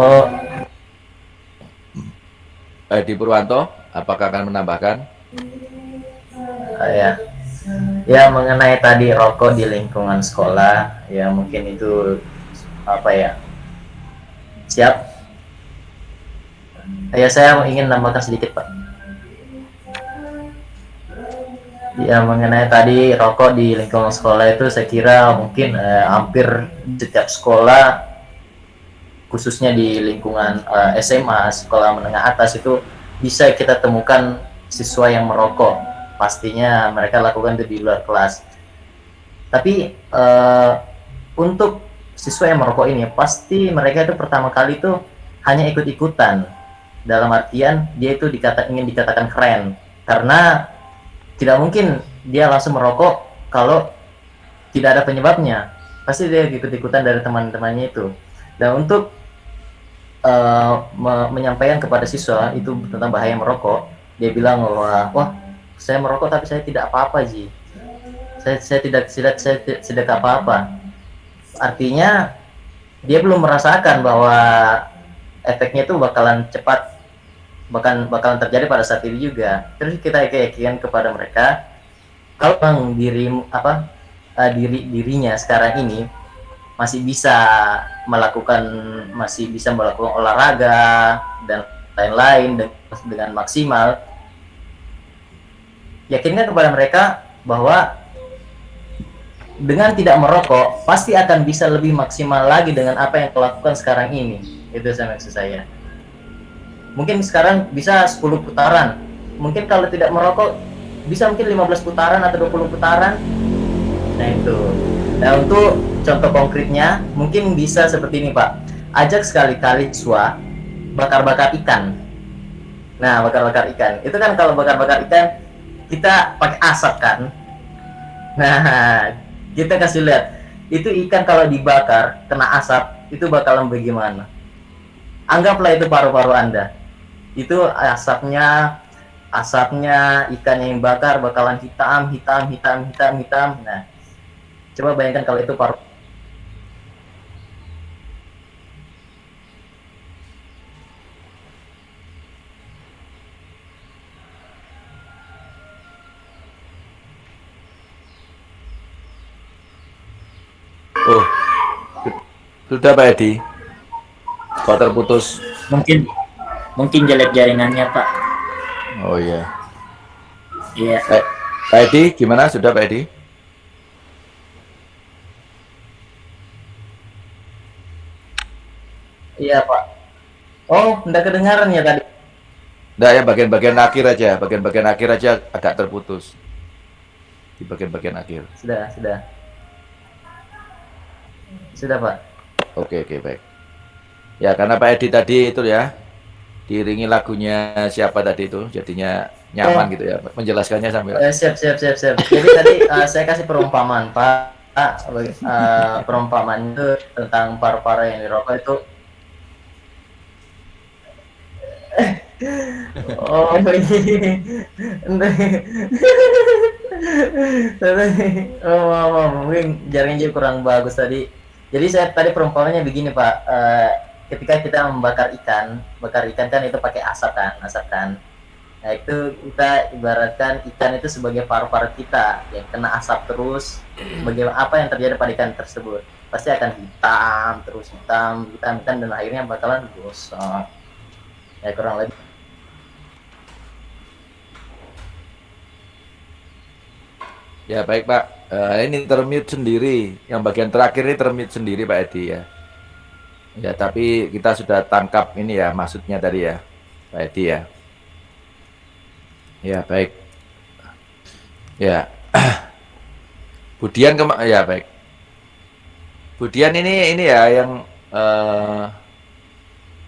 Oh,
Pak Edi Purwanto, apakah akan menambahkan?
ya. Ya, mengenai tadi rokok di lingkungan sekolah, ya mungkin itu apa ya? Siap. Ya, saya ingin nambahkan sedikit, Pak. Ya, mengenai tadi rokok di lingkungan sekolah itu saya kira mungkin hampir setiap sekolah, khususnya di lingkungan SMA, sekolah menengah atas itu bisa kita temukan siswa yang merokok. Pastinya mereka lakukan itu di luar kelas. Tapi untuk siswa yang merokok ini pasti mereka itu pertama kali itu hanya ikut-ikutan. Dalam artian dia itu ingin dikatakan keren, karena tidak mungkin dia langsung merokok kalau tidak ada penyebabnya. Pasti dia ikut-ikutan dari teman-temannya itu. Dan untuk menyampaikan kepada siswa itu tentang bahaya merokok, dia bilang bahwa, wah, saya merokok tapi saya tidak apa-apa, Ji. Saya tidak apa-apa. Artinya dia belum merasakan bahwa efeknya itu bakalan cepat, bakalan terjadi pada saat ini juga. Terus kita yakinkan kepada mereka kalau memang dirinya sekarang ini masih bisa melakukan olahraga dan lain-lain dengan maksimal, yakinkan kepada mereka bahwa dengan tidak merokok pasti akan bisa lebih maksimal lagi dengan apa yang kau lakukan sekarang ini. Itu maksud saya. Mungkin sekarang bisa 10 putaran, mungkin kalau tidak merokok bisa mungkin 15 putaran atau 20 putaran. Nah itu. Nah, untuk contoh konkretnya mungkin bisa seperti ini, Pak. Ajak sekali-kali siswa bakar-bakar ikan. Nah, bakar-bakar ikan. Itu kan kalau bakar-bakar ikan kita pakai asap kan. Nah, kita kasih lihat. Itu ikan kalau dibakar kena asap itu bakalan bagaimana? Anggaplah itu paru-paru Anda. Itu asapnya ikan yang bakar bakalan hitam. Nah, coba bayangkan kalau itu paru.
Oh, sudah Pak Edi. Kok terputus?
Mungkin jelek jaringannya, Pak.
Oh iya.
Iya.
Pak Edi, gimana? Sudah Pak Edi?
Iya, Pak. Oh, enggak kedengaran ya tadi.
Enggak, ya bagian-bagian akhir aja agak terputus. Di bagian-bagian akhir.
Sudah, Pak.
Oke, baik. Ya, karena Pak Edi tadi itu ya diiringi lagunya siapa tadi itu, jadinya nyaman gitu ya, menjelaskannya sambil.
Siap. Jadi tadi saya kasih perumpamaan, Pak. Perumpamaan itu tentang paru-paru yang dirokok itu. Oh, mungkin jaringannya kurang bagus tadi. Jadi saya tadi perumpamannya begini, Pak. Ketika kita membakar ikan kan itu pakai asap kan. Nah, itu kita ibaratkan ikan itu sebagai paru-paru kita yang kena asap terus. Bagaimana apa yang terjadi pada ikan tersebut? Pasti akan hitam dan akhirnya bakalan gosong. Ya, kurang lebih.
Ya baik Pak, ini termute sendiri, yang bagian terakhir ini termute sendiri Pak Edi ya. Ya tapi kita sudah tangkap ini ya maksudnya tadi ya Pak Edi ya. Ya baik. Ya. Budian ya baik. Budian ini ya yang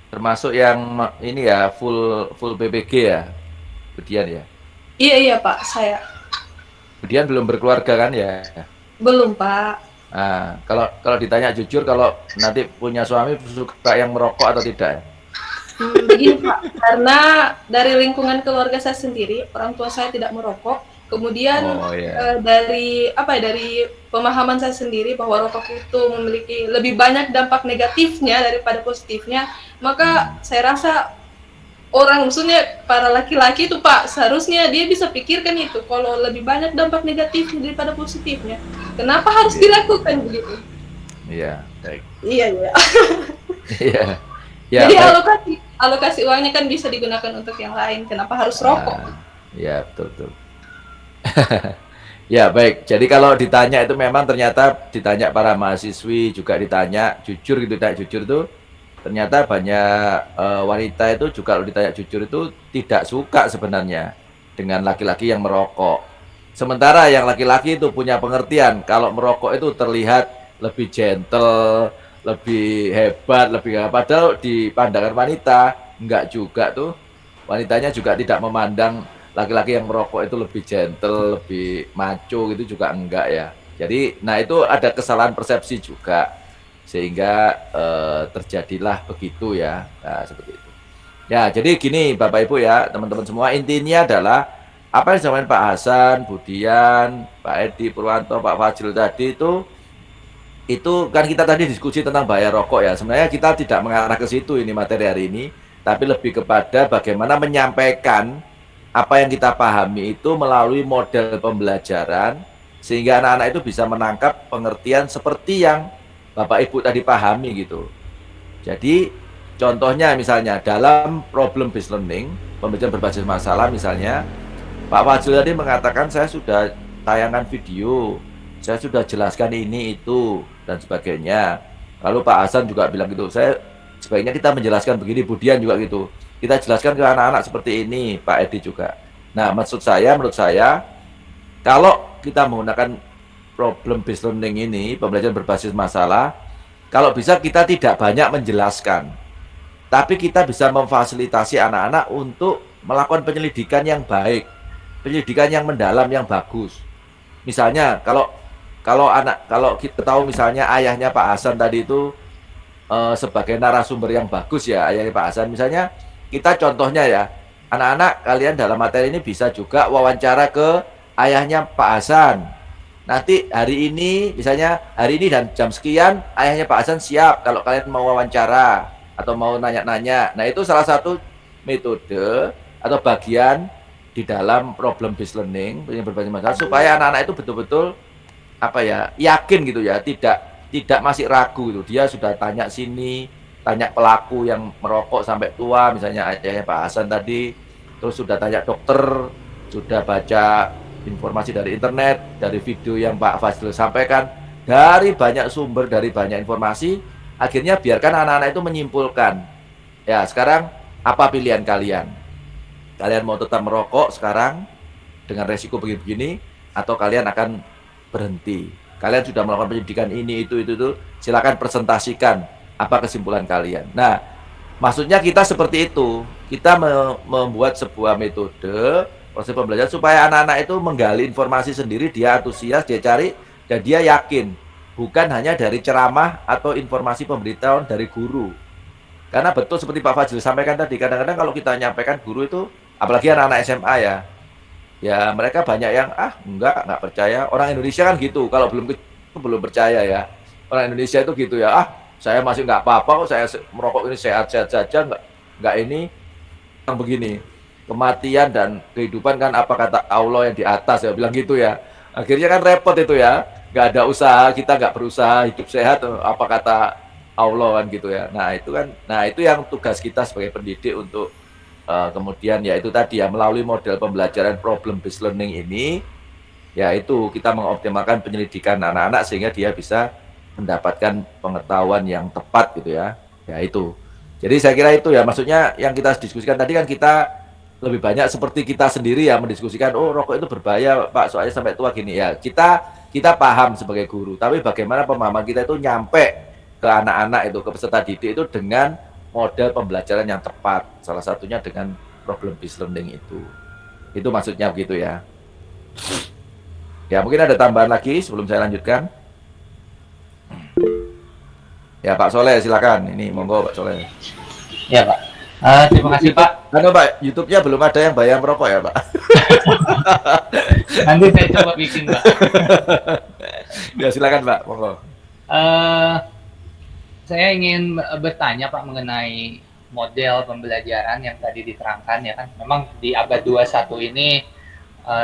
Termasuk yang ini ya full PPG ya, Budian ya.
Iya Pak, saya
Budian belum berkeluarga kan ya?
belum Pak.
Nah, kalau kalau ditanya jujur, kalau nanti punya suami suka yang merokok atau tidak?
Begini Pak, karena dari lingkungan keluarga saya sendiri, orang tua saya tidak merokok. Kemudian
Oh ya.
dari apa ya, dari pemahaman saya sendiri bahwa rokok itu memiliki lebih banyak dampak negatifnya daripada positifnya, maka saya rasa orang, maksudnya para laki-laki itu Pak, seharusnya dia bisa pikirkan itu, kalau lebih banyak dampak negatifnya daripada positifnya, kenapa harus dilakukan begitu?
Iya, baik.
Iya iya.
Iya. Ya,
Jadi
baik.
alokasi uangnya kan bisa digunakan untuk yang lain, kenapa harus rokok?
Nah, ya, betul betul. Ya, baik. Jadi kalau ditanya itu memang ternyata ditanya para mahasiswi juga ditanya jujur gitu, tidak jujur tuh ternyata banyak wanita itu juga kalau ditanya jujur itu tidak suka sebenarnya dengan laki-laki yang merokok. Sementara yang laki-laki itu punya pengertian kalau merokok itu terlihat lebih gentle, lebih hebat, lebih apa. Padahal di pandangan wanita enggak juga tuh. Wanitanya juga tidak memandang laki-laki yang merokok itu lebih gentle, lebih macho gitu juga enggak ya. Jadi, nah itu ada kesalahan persepsi juga sehingga terjadilah begitu ya. Nah, seperti itu. Ya, jadi gini Bapak Ibu ya, teman-teman semua, intinya adalah apa yang disampaikan Pak Hasan, Budian, Pak Edi Purwanto, Pak Fajrul tadi itu kan kita tadi diskusi tentang bahaya rokok ya. Sebenarnya kita tidak mengarah ke situ ini materi hari ini, tapi lebih kepada bagaimana menyampaikan apa yang kita pahami itu melalui model pembelajaran sehingga anak-anak itu bisa menangkap pengertian seperti yang Bapak Ibu tadi pahami gitu. Jadi contohnya misalnya dalam problem based learning, pembelajaran berbasis masalah misalnya, Pak Fajrul tadi mengatakan saya sudah tayangan video, saya sudah jelaskan ini itu dan sebagainya. Lalu Pak Hasan juga bilang gitu, saya sebaiknya kita menjelaskan begini, Budian juga gitu. Kita jelaskan ke anak-anak seperti ini, Pak Edi juga. Nah, menurut saya, kalau kita menggunakan problem based learning ini, pembelajaran berbasis masalah, kalau bisa kita tidak banyak menjelaskan, tapi kita bisa memfasilitasi anak-anak untuk melakukan penyelidikan yang baik, penyelidikan yang mendalam, yang bagus. Misalnya, kalau kita tahu misalnya ayahnya Pak Hasan tadi itu sebagai narasumber yang bagus ya, ayahnya Pak Hasan, misalnya kita contohnya ya, anak-anak kalian dalam materi ini bisa juga wawancara ke ayahnya Pak Hasan. Nanti hari ini, misalnya hari ini dan jam sekian, ayahnya Pak Hasan siap kalau kalian mau wawancara atau mau nanya-nanya. Nah, itu salah satu metode atau bagian di dalam problem based learning, berbasis masalah, supaya anak-anak itu betul-betul apa ya, yakin gitu ya, tidak masih ragu gitu. Dia sudah tanya sini, tanya pelaku yang merokok sampai tua, misalnya ayahnya Pak Hasan tadi, terus sudah tanya dokter, sudah baca informasi dari internet, dari video yang Pak Fazlil sampaikan, dari banyak sumber, dari banyak informasi, akhirnya biarkan anak-anak itu menyimpulkan. Ya, sekarang apa pilihan kalian? Kalian mau tetap merokok sekarang dengan resiko begini-begini, atau kalian akan berhenti? Kalian sudah melakukan pendidikan ini, itu, silakan presentasikan apa kesimpulan kalian. Nah, maksudnya kita seperti itu, kita membuat sebuah metode proses pembelajaran supaya anak-anak itu menggali informasi sendiri, dia antusias, dia cari, dan dia yakin, bukan hanya dari ceramah atau informasi pemberitahuan dari guru. Karena betul seperti Pak Fajrul sampaikan tadi, kadang-kadang kalau kita nyampaikan guru itu, apalagi anak-anak SMA ya mereka banyak yang enggak percaya. Orang Indonesia kan gitu, kalau belum percaya ya. Orang Indonesia itu gitu ya, saya masih nggak apa-apa kok, saya merokok ini sehat-sehat saja, nggak ini yang begini. Kematian dan kehidupan kan apa kata Allah yang di atas ya, bilang gitu ya. Akhirnya kan repot itu ya, nggak ada usaha, kita nggak berusaha hidup sehat, apa kata Allah kan gitu ya. Nah itu yang tugas kita sebagai pendidik untuk kemudian ya itu tadi ya, melalui model pembelajaran problem based learning ini, ya itu kita mengoptimalkan penyelidikan anak-anak sehingga dia bisa mendapatkan pengetahuan yang tepat gitu ya. Ya itu. Jadi saya kira itu ya, maksudnya yang kita diskusikan tadi kan kita lebih banyak seperti kita sendiri ya mendiskusikan, rokok itu berbahaya Pak, soalnya sampai tua gini ya. Kita paham sebagai guru, tapi bagaimana pemahaman kita itu nyampe ke anak-anak itu, ke peserta didik itu dengan model pembelajaran yang tepat. Salah satunya dengan problem based learning itu. Itu maksudnya begitu ya. Ya, mungkin ada tambahan lagi sebelum saya lanjutkan. Ya, Pak Soleh silakan. Ini monggo Pak Soleh.
Ya Pak. Terima kasih Pak.
Karena Pak, YouTube-nya belum ada yang bayar merokok ya Pak.
Nanti saya coba bikin Pak.
Ya silakan Pak, monggo.
Saya ingin bertanya Pak mengenai model pembelajaran yang tadi diterangkan ya kan. Memang di abad 21 ini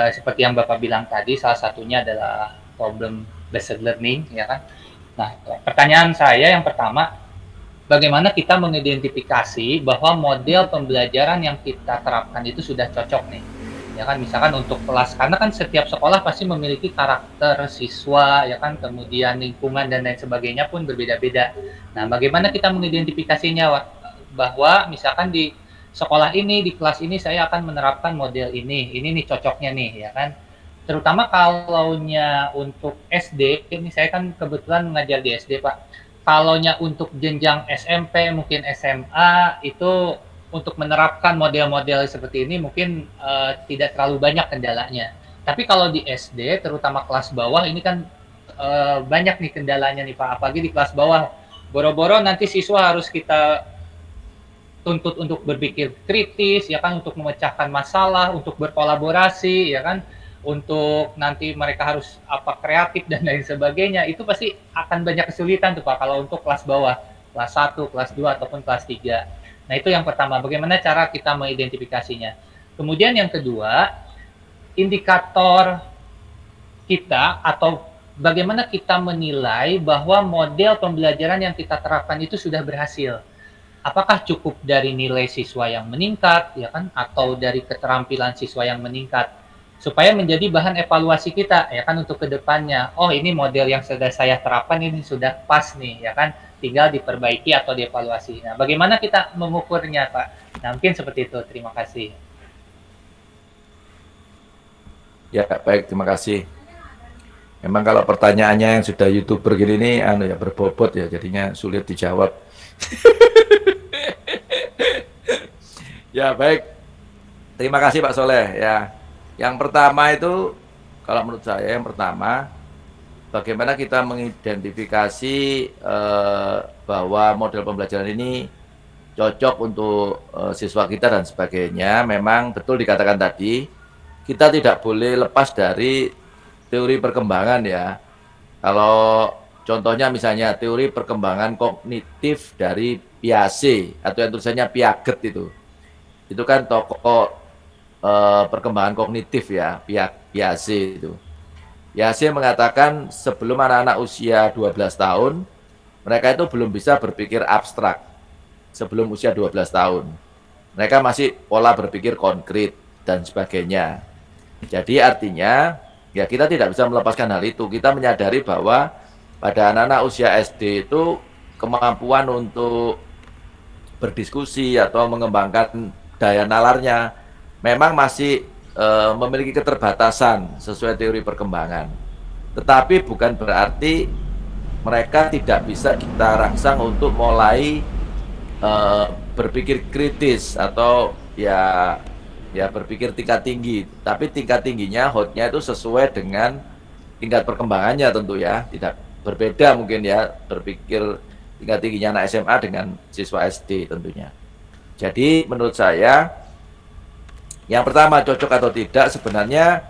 seperti yang Bapak bilang tadi, salah satunya adalah problem based learning ya kan. Nah, pertanyaan saya yang pertama, bagaimana kita mengidentifikasi bahwa model pembelajaran yang kita terapkan itu sudah cocok nih? Ya kan, misalkan untuk kelas, karena kan setiap sekolah pasti memiliki karakter siswa, ya kan, kemudian lingkungan dan lain sebagainya pun berbeda-beda. Nah, bagaimana kita mengidentifikasinya bahwa misalkan di sekolah ini, di kelas ini saya akan menerapkan model ini nih cocoknya nih, ya kan? Terutama kalaunya untuk SD, ini saya kan kebetulan mengajar di SD Pak. Kalaunya untuk jenjang SMP, mungkin SMA, itu untuk menerapkan model-model seperti ini mungkin tidak terlalu banyak kendalanya. Tapi kalau di SD, terutama kelas bawah, ini kan banyak nih kendalanya nih Pak. Apalagi di kelas bawah, boro-boro nanti siswa harus kita tuntut untuk berpikir kritis, ya kan, untuk memecahkan masalah, untuk berkolaborasi, ya kan, untuk nanti mereka harus kreatif dan lain sebagainya. Itu pasti akan banyak kesulitan tuh Pak kalau untuk kelas bawah, kelas 1, kelas 2 ataupun kelas 3. Nah, itu yang pertama, bagaimana cara kita mengidentifikasinya. Kemudian yang kedua, indikator kita atau bagaimana kita menilai bahwa model pembelajaran yang kita terapkan itu sudah berhasil. Apakah cukup dari nilai siswa yang meningkat, ya kan, atau dari keterampilan siswa yang meningkat, supaya menjadi bahan evaluasi kita, ya kan, untuk kedepannya. Oh, ini model yang sudah saya terapkan ini sudah pas nih, ya kan, tinggal diperbaiki atau dievaluasi. Nah, bagaimana kita mengukurnya, Pak? Nah, mungkin seperti itu. Terima kasih.
Ya, baik, terima kasih. Memang kalau pertanyaannya yang sudah YouTuber gini nih, ya berbobot ya, jadinya sulit dijawab. Ya, baik. Terima kasih Pak Soleh ya. Yang pertama itu, kalau menurut saya yang pertama, bagaimana kita mengidentifikasi bahwa model pembelajaran ini cocok untuk siswa kita dan sebagainya. Memang betul dikatakan tadi, kita tidak boleh lepas dari teori perkembangan ya. Kalau contohnya misalnya teori perkembangan kognitif dari Piaget atau yang tulisannya Piaget itu kan tokoh perkembangan kognitif ya, Piaget itu. Piaget mengatakan sebelum anak-anak usia 12 tahun, mereka itu belum bisa berpikir abstrak sebelum usia 12 tahun. Mereka masih pola berpikir konkret dan sebagainya. Jadi artinya, ya kita tidak bisa melepaskan hal itu. Kita menyadari bahwa pada anak-anak usia SD itu kemampuan untuk berdiskusi atau mengembangkan daya nalarnya memang masih memiliki keterbatasan sesuai teori perkembangan. Tetapi bukan berarti mereka tidak bisa kita rangsang untuk mulai berpikir kritis atau ya berpikir tingkat tinggi. Tapi tingkat tingginya, hotnya itu sesuai dengan tingkat perkembangannya tentu ya. Tidak berbeda mungkin ya berpikir tingkat tingginya anak SMA dengan siswa SD tentunya. Jadi menurut saya yang pertama cocok atau tidak sebenarnya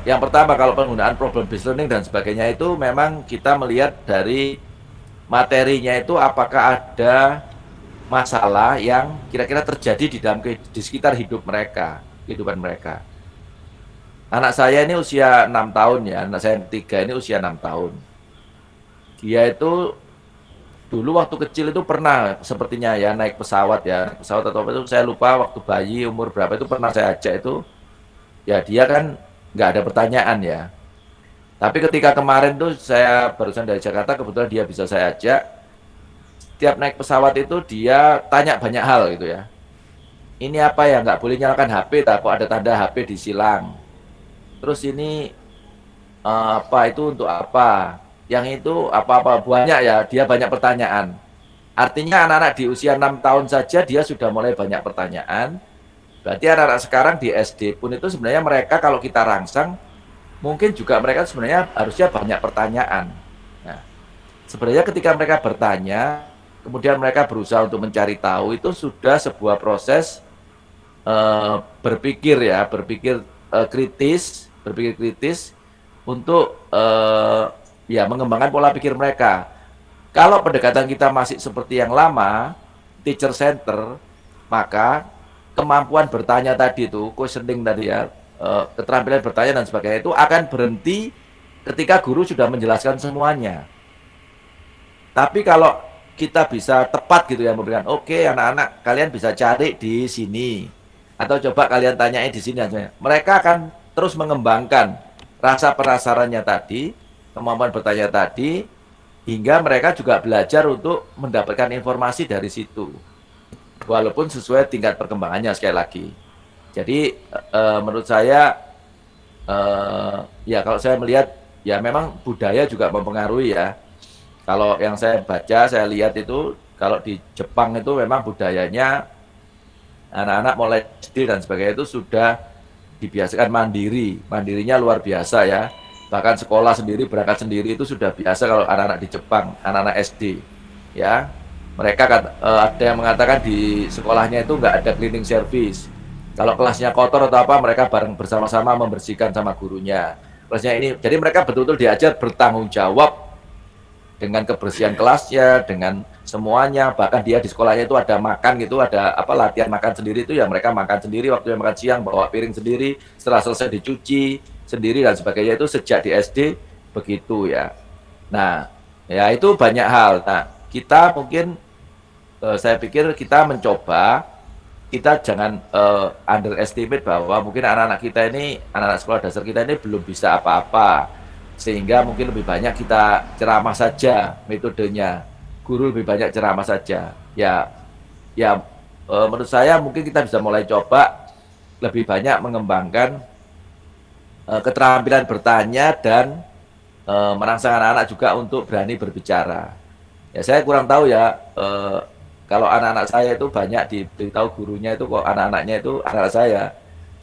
yang pertama kalau penggunaan problem based learning dan sebagainya itu memang kita melihat dari materinya itu apakah ada masalah yang kira-kira terjadi di sekitar kehidupan mereka. Anak saya ini usia 6 tahun ya, anak saya yang ketiga ini usia 6 tahun. Dia itu dulu waktu kecil itu pernah sepertinya ya naik pesawat atau apa itu saya lupa, waktu bayi umur berapa itu pernah saya ajak itu, ya dia kan nggak ada pertanyaan ya. Tapi ketika kemarin tuh saya barusan dari Jakarta, kebetulan dia bisa saya ajak, setiap naik pesawat itu dia tanya banyak hal gitu ya. Ini apa ya, nggak boleh nyalakan HP, kok ada tanda HP disilang. Terus ini apa itu untuk apa? Yang itu apa-apa banyak ya, dia banyak pertanyaan. Artinya anak-anak di usia 6 tahun saja dia sudah mulai banyak pertanyaan. Berarti anak-anak sekarang di SD pun itu sebenarnya mereka kalau kita rangsang, mungkin juga mereka sebenarnya harusnya banyak pertanyaan. Nah, sebenarnya ketika mereka bertanya, kemudian mereka berusaha untuk mencari tahu, itu sudah sebuah proses berpikir kritis untuk ya mengembangkan pola pikir mereka. Kalau pendekatan kita masih seperti yang lama, teacher center, maka kemampuan bertanya tadi itu, questioning tadi ya, keterampilan bertanya dan sebagainya itu akan berhenti ketika guru sudah menjelaskan semuanya. Tapi kalau kita bisa tepat gitu ya, memberikan, oke, anak-anak kalian bisa cari di sini, atau coba kalian tanyain di sini aja. Mereka akan terus mengembangkan rasa penasarannya tadi, kemampuan bertanya tadi, hingga mereka juga belajar untuk mendapatkan informasi dari situ. Walaupun sesuai tingkat perkembangannya sekali lagi. Jadi menurut saya, ya kalau saya melihat, ya memang budaya juga mempengaruhi ya. Kalau yang saya baca, saya lihat itu, kalau di Jepang itu memang budayanya, anak-anak mulai SD dan sebagainya itu sudah dibiasakan mandiri. Mandirinya luar biasa ya. Bahkan sekolah sendiri, berangkat sendiri itu sudah biasa kalau anak-anak di Jepang, anak-anak SD. Ya, mereka ada yang mengatakan di sekolahnya itu nggak ada cleaning service. Kalau kelasnya kotor atau apa, mereka bareng bersama-sama membersihkan sama gurunya. Kelasnya ini, jadi mereka betul-betul diajar bertanggung jawab dengan kebersihan kelasnya, dengan semuanya. Bahkan dia di sekolahnya itu ada makan gitu, ada apa latihan makan sendiri itu ya, mereka makan sendiri, waktu yang makan siang bawa piring sendiri, setelah selesai dicuci sendiri dan sebagainya. Itu sejak di SD begitu ya. Nah, ya itu banyak hal. Nah, kita mungkin saya pikir kita mencoba, kita jangan underestimate bahwa mungkin anak-anak kita ini, anak-anak sekolah dasar kita ini belum bisa apa-apa, sehingga mungkin lebih banyak kita ceramah saja metodenya, guru lebih banyak ceramah saja. Ya menurut saya mungkin kita bisa mulai coba lebih banyak mengembangkan keterampilan bertanya dan merangsang anak-anak juga untuk berani berbicara. Ya saya kurang tahu ya, kalau anak-anak saya itu banyak diberitahu gurunya itu kok anak-anaknya itu, anak saya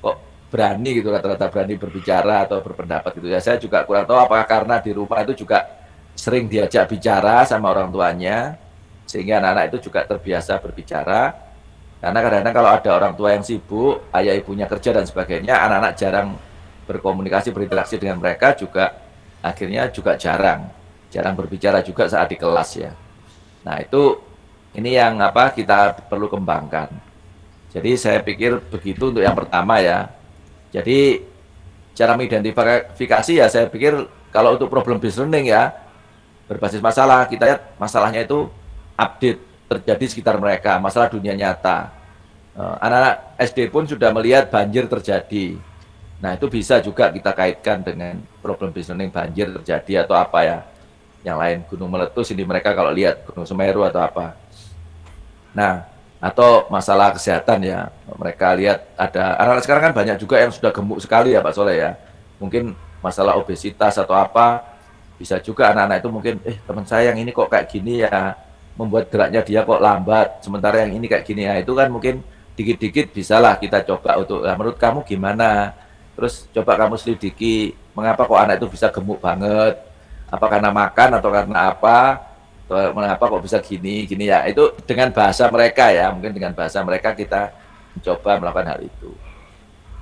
kok berani gitu, rata-rata berani berbicara atau berpendapat gitu ya. Saya juga kurang tahu apakah karena di rumah itu juga sering diajak bicara sama orang tuanya, sehingga anak-anak itu juga terbiasa berbicara. Karena kadang-kadang kalau ada orang tua yang sibuk, ayah ibunya kerja dan sebagainya, anak-anak jarang berkomunikasi, berinteraksi dengan mereka, juga akhirnya juga jarang berbicara juga saat di kelas ya. Nah itu, ini yang kita perlu kembangkan. Jadi saya pikir begitu untuk yang pertama ya. Jadi cara mengidentifikasi ya, saya pikir kalau untuk problem based learning ya, berbasis masalah, kita lihat masalahnya itu update terjadi sekitar mereka, masalah dunia nyata. Anak-anak SD pun sudah melihat banjir terjadi. Nah itu bisa juga kita kaitkan dengan problem based learning, banjir terjadi atau apa ya, yang lain, gunung meletus ini mereka kalau lihat, gunung Semeru atau apa. Nah, atau masalah kesehatan ya, mereka lihat ada, anak-anak sekarang kan banyak juga yang sudah gemuk sekali ya Pak Soleh ya, mungkin masalah obesitas atau apa, bisa juga anak-anak itu mungkin, teman saya yang ini kok kayak gini ya, membuat geraknya dia kok lambat, sementara yang ini kayak gini ya, itu kan mungkin dikit-dikit bisalah kita coba untuk, menurut kamu gimana? Terus coba kamu selidiki, mengapa kok anak itu bisa gemuk banget? Apa karena makan atau karena apa? Atau mengapa kok bisa gini ya? Itu dengan bahasa mereka ya, mungkin dengan bahasa mereka kita mencoba melakukan hal itu.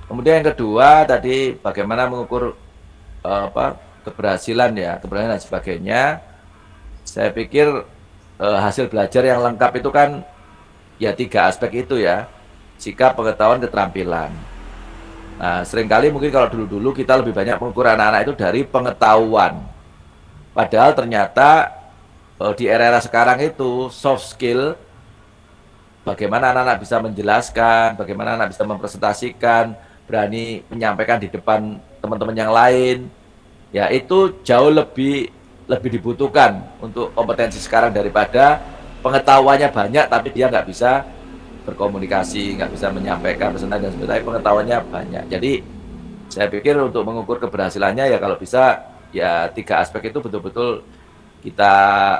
Kemudian yang kedua tadi bagaimana mengukur keberhasilan ya, keberhasilan dan sebagainya. Saya pikir hasil belajar yang lengkap itu kan ya 3 aspek itu ya, sikap, pengetahuan, keterampilan. Nah, seringkali mungkin kalau dulu-dulu kita lebih banyak mengukur anak-anak itu dari pengetahuan. Padahal ternyata di era-era sekarang itu soft skill, bagaimana anak-anak bisa menjelaskan, bagaimana anak bisa mempresentasikan, berani menyampaikan di depan teman-teman yang lain, ya itu jauh lebih dibutuhkan untuk kompetensi sekarang daripada pengetahuannya banyak tapi dia nggak bisa berkomunikasi, nggak bisa menyampaikan pesan dan sebagainya, pengetahuannya banyak. Jadi saya pikir untuk mengukur keberhasilannya ya kalau bisa ya 3 aspek itu betul-betul kita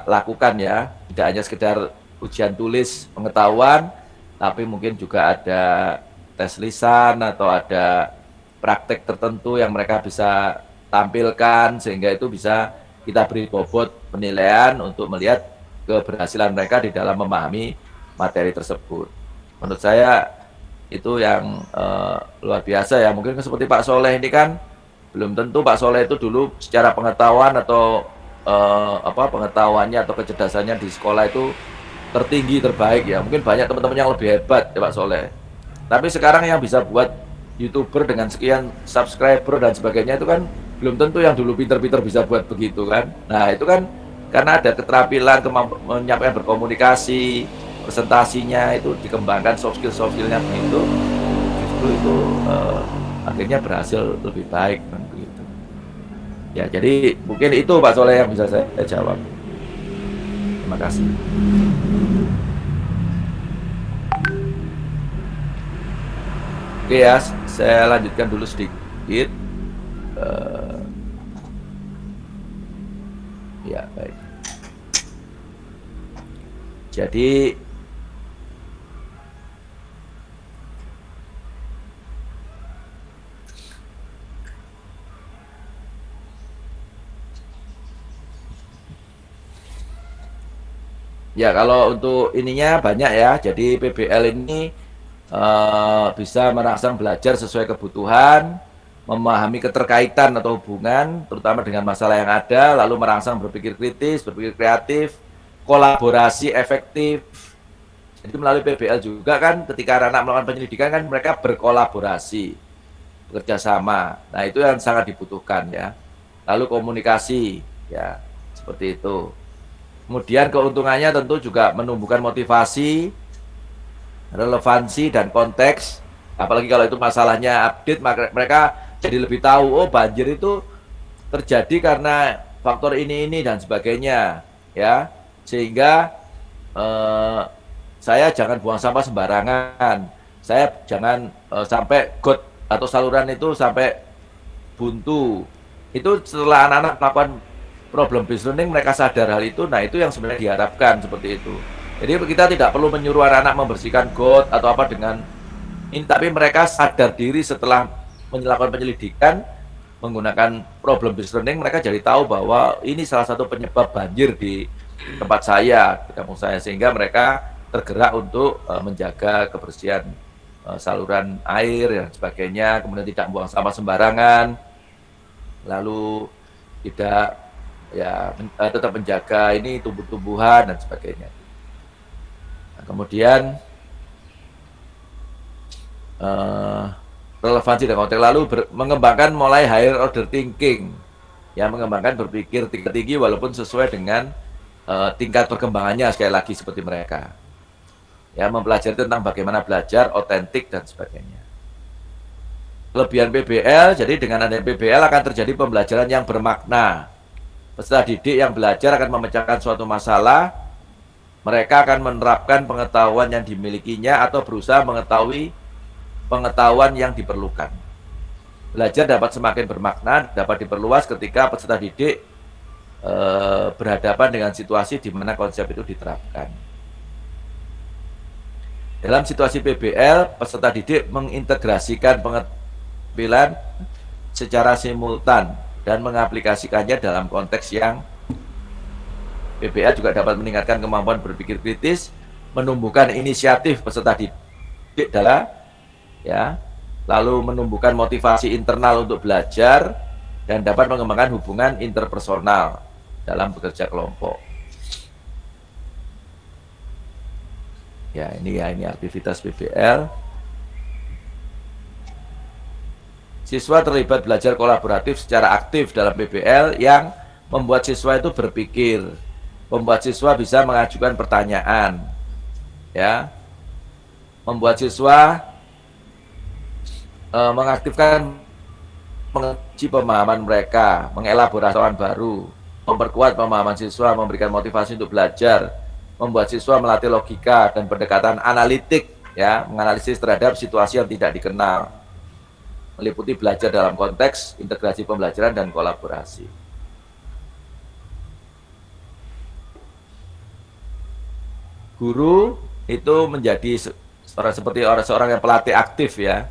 lakukan ya, tidak hanya sekedar ujian tulis pengetahuan, tapi mungkin juga ada tes lisan atau ada praktek tertentu yang mereka bisa tampilkan, sehingga itu bisa kita beri bobot penilaian untuk melihat keberhasilan mereka di dalam memahami materi tersebut. Menurut saya itu yang luar biasa ya. Mungkin seperti Pak Soleh ini kan belum tentu Pak Soleh itu dulu secara pengetahuan atau pengetahuannya atau kecerdasannya di sekolah itu tertinggi, terbaik ya. Mungkin banyak teman-teman yang lebih hebat ya Pak Soleh. Tapi sekarang yang bisa buat YouTuber dengan sekian subscriber dan sebagainya itu kan belum tentu yang dulu pinter-pinter bisa buat begitu kan. Nah itu kan karena ada keterampilan, menyampaikan berkomunikasi, presentasinya itu dikembangkan, soft skillnya begitu, justru itu akhirnya berhasil lebih baik kan begitu. Ya jadi mungkin itu Pak Soleh yang bisa saya jawab. Terima kasih. Oke ya, saya lanjutkan dulu sedikit. Ya baik. Jadi ya kalau untuk ininya banyak ya. Jadi PBL ini bisa merangsang belajar sesuai kebutuhan, memahami keterkaitan atau hubungan, terutama dengan masalah yang ada, lalu merangsang berpikir kritis, berpikir kreatif, kolaborasi efektif. Jadi melalui PBL juga kan ketika anak melakukan penyelidikan kan mereka berkolaborasi, bekerja sama. Nah itu yang sangat dibutuhkan ya. Lalu komunikasi ya, seperti itu. Kemudian keuntungannya tentu juga menumbuhkan motivasi, relevansi dan konteks. Apalagi kalau itu masalahnya update, maka mereka jadi lebih tahu, oh banjir itu terjadi karena faktor ini dan sebagainya ya. Sehingga saya jangan buang sampah sembarangan, saya jangan sampai got atau saluran itu sampai buntu. Itu setelah anak-anak melakukan problem based learning, mereka sadar hal itu. Nah itu yang sebenarnya diharapkan seperti itu. Jadi kita tidak perlu menyuruh anak-anak membersihkan got atau apa dengan ini, tapi mereka sadar diri setelah melakukan penyelidikan menggunakan problem based learning, mereka jadi tahu bahwa ini salah satu penyebab banjir di tempat saya, di kampung saya, sehingga mereka tergerak untuk menjaga kebersihan saluran air dan sebagainya, kemudian tidak buang sampah sembarangan, lalu tidak ya tetap menjaga ini tumbuh-tumbuhan dan sebagainya. Nah, kemudian relevansi dan konteks, lalu mengembangkan mulai higher order thinking, ya mengembangkan berpikir tinggi walaupun sesuai dengan tingkat perkembangannya, sekali lagi seperti mereka. Ya, mempelajari tentang bagaimana belajar, otentik dan sebagainya. Kelebihan PBL, jadi dengan adanya PBL akan terjadi pembelajaran yang bermakna. Peserta didik yang belajar akan memecahkan suatu masalah, mereka akan menerapkan pengetahuan yang dimilikinya atau berusaha mengetahui pengetahuan yang diperlukan. Belajar dapat semakin bermakna, dapat diperluas ketika peserta didik berhadapan dengan situasi di mana konsep itu diterapkan. Dalam situasi PBL, peserta didik mengintegrasikan pengambilan secara simultan dan mengaplikasikannya dalam konteks yang PBL juga dapat meningkatkan kemampuan berpikir kritis, menumbuhkan inisiatif peserta didik dalam ya, lalu menumbuhkan motivasi internal untuk belajar dan dapat mengembangkan hubungan interpersonal dalam bekerja kelompok. Ya, ini aktivitas PBL. Siswa terlibat belajar kolaboratif secara aktif dalam PBL yang membuat siswa itu berpikir, membuat siswa bisa mengajukan pertanyaan, ya, membuat siswa mengaktifkan menguji pemahaman mereka, mengelaborasi pengetahuan baru, memperkuat pemahaman siswa, memberikan motivasi untuk belajar, membuat siswa melatih logika dan pendekatan analitik, ya, menganalisis terhadap situasi yang tidak dikenal, meliputi belajar dalam konteks integrasi pembelajaran dan kolaborasi. guru itu menjadi seperti seorang yang pelatih aktif ya.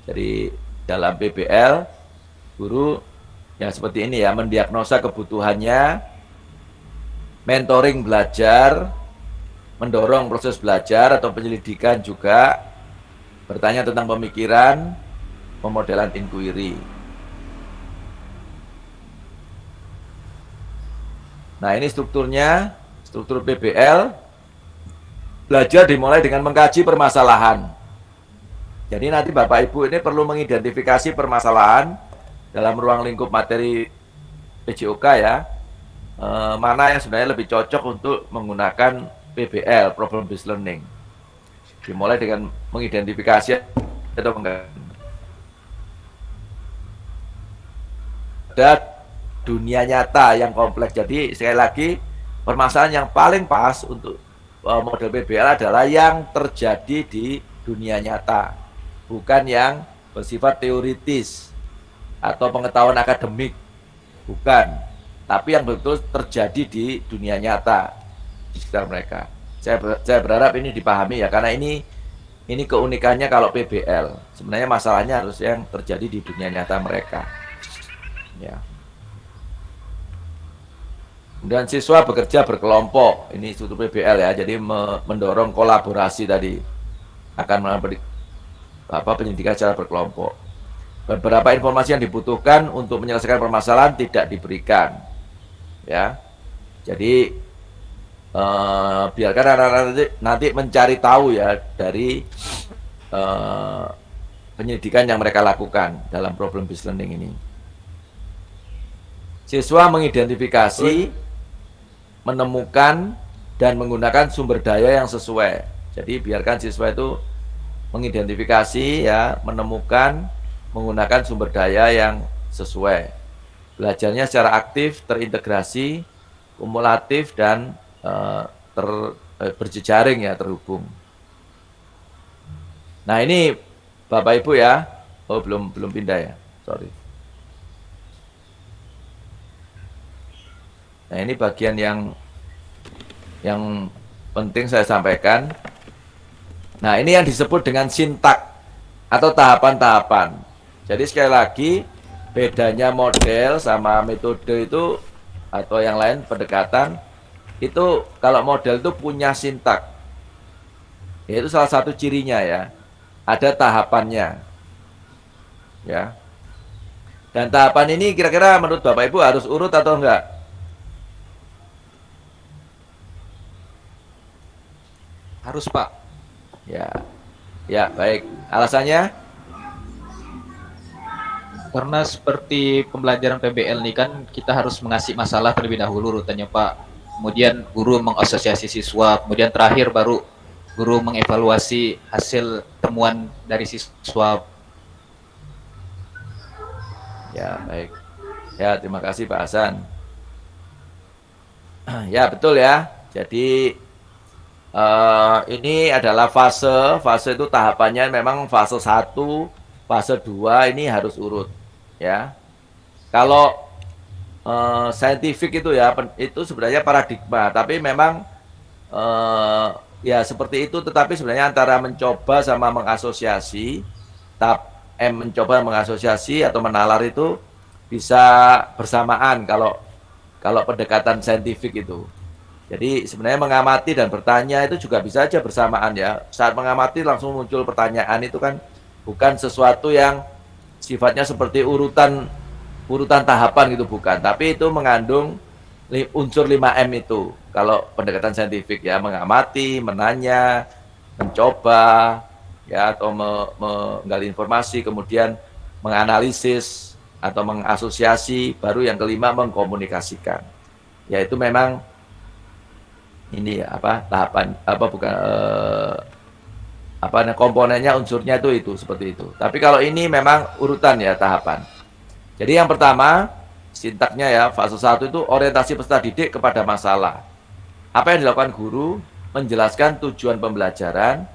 Jadi dalam PBL, guru yang seperti ini ya, mendiagnosa kebutuhannya, mentoring belajar, mendorong proses belajar atau penyelidikan juga, bertanya tentang pemikiran, pemodelan inquiry. Nah, ini strukturnya, struktur PBL. Belajar dimulai dengan mengkaji permasalahan. Jadi nanti Bapak Ibu ini perlu mengidentifikasi permasalahan dalam ruang lingkup materi PJOK ya. Mana yang sebenarnya lebih cocok untuk menggunakan PBL, Problem Based Learning. Dimulai dengan mengidentifikasi atau ada dunia nyata yang kompleks. Jadi sekali lagi permasalahan yang paling pas untuk model PBL adalah yang terjadi di dunia nyata, bukan yang bersifat teoritis atau pengetahuan akademik, bukan, tapi yang betul terjadi di dunia nyata di sekitar mereka. Saya berharap ini dipahami ya, karena ini keunikannya kalau PBL. Sebenarnya masalahnya harus yang terjadi di dunia nyata mereka. Ya. Dan siswa bekerja berkelompok, ini struktur PBL ya, jadi mendorong kolaborasi tadi, akan memberi pendidikan secara berkelompok. Beberapa informasi yang dibutuhkan untuk menyelesaikan permasalahan tidak diberikan, ya. Jadi biarkan anak-anak nanti mencari tahu ya dari penyelidikan yang mereka lakukan dalam problem based learning ini. Siswa mengidentifikasi, menemukan dan menggunakan sumber daya yang sesuai. Jadi biarkan siswa itu mengidentifikasi ya, menemukan, menggunakan sumber daya yang sesuai. Belajarnya secara aktif, terintegrasi, kumulatif dan berjejaring ya, terhubung. Nah, ini Bapak Ibu ya. Oh, belum pindah ya. Sorry. Nah, ini bagian yang penting saya sampaikan. Nah, ini yang disebut dengan sintak atau tahapan-tahapan. Jadi sekali lagi, bedanya model sama metode itu atau yang lain pendekatan itu, kalau model itu punya sintak. Yaitu salah satu cirinya ya. Ada tahapannya. Ya. Dan tahapan ini kira-kira menurut Bapak Ibu harus urut atau enggak?
Harus, Pak.
Ya, baik. Alasannya?
Karena seperti pembelajaran PBL ini kan kita harus mengasih masalah terlebih dahulu urutannya, Pak. Kemudian guru mengasosiasi siswa, kemudian terakhir baru guru mengevaluasi hasil temuan dari siswa.
Ya, baik. Ya, terima kasih Pak Hasan. Ya, betul ya. Jadi ini adalah fase itu tahapannya memang fase 1, fase 2 ini harus urut ya. Kalau saintifik itu ya, itu sebenarnya paradigma, tapi memang ya seperti itu, tetapi sebenarnya antara mencoba sama mengasosiasi, mencoba mengasosiasi atau menalar itu bisa bersamaan kalau pendekatan saintifik itu. Jadi sebenarnya mengamati dan bertanya itu juga bisa aja bersamaan ya. Saat mengamati langsung muncul pertanyaan itu kan bukan sesuatu yang sifatnya seperti urutan tahapan gitu, bukan. Tapi itu mengandung unsur 5M itu. Kalau pendekatan saintifik ya, mengamati, menanya, mencoba ya, atau menggali informasi, kemudian menganalisis atau mengasosiasi, baru yang kelima mengkomunikasikan. Yaitu memang ini ya, tahapan komponennya, unsurnya itu seperti itu. Tapi kalau ini memang urutan ya, tahapan. Jadi yang pertama sintaknya ya, fase 1 itu orientasi peserta didik kepada masalah. Apa yang dilakukan guru? Menjelaskan tujuan pembelajaran,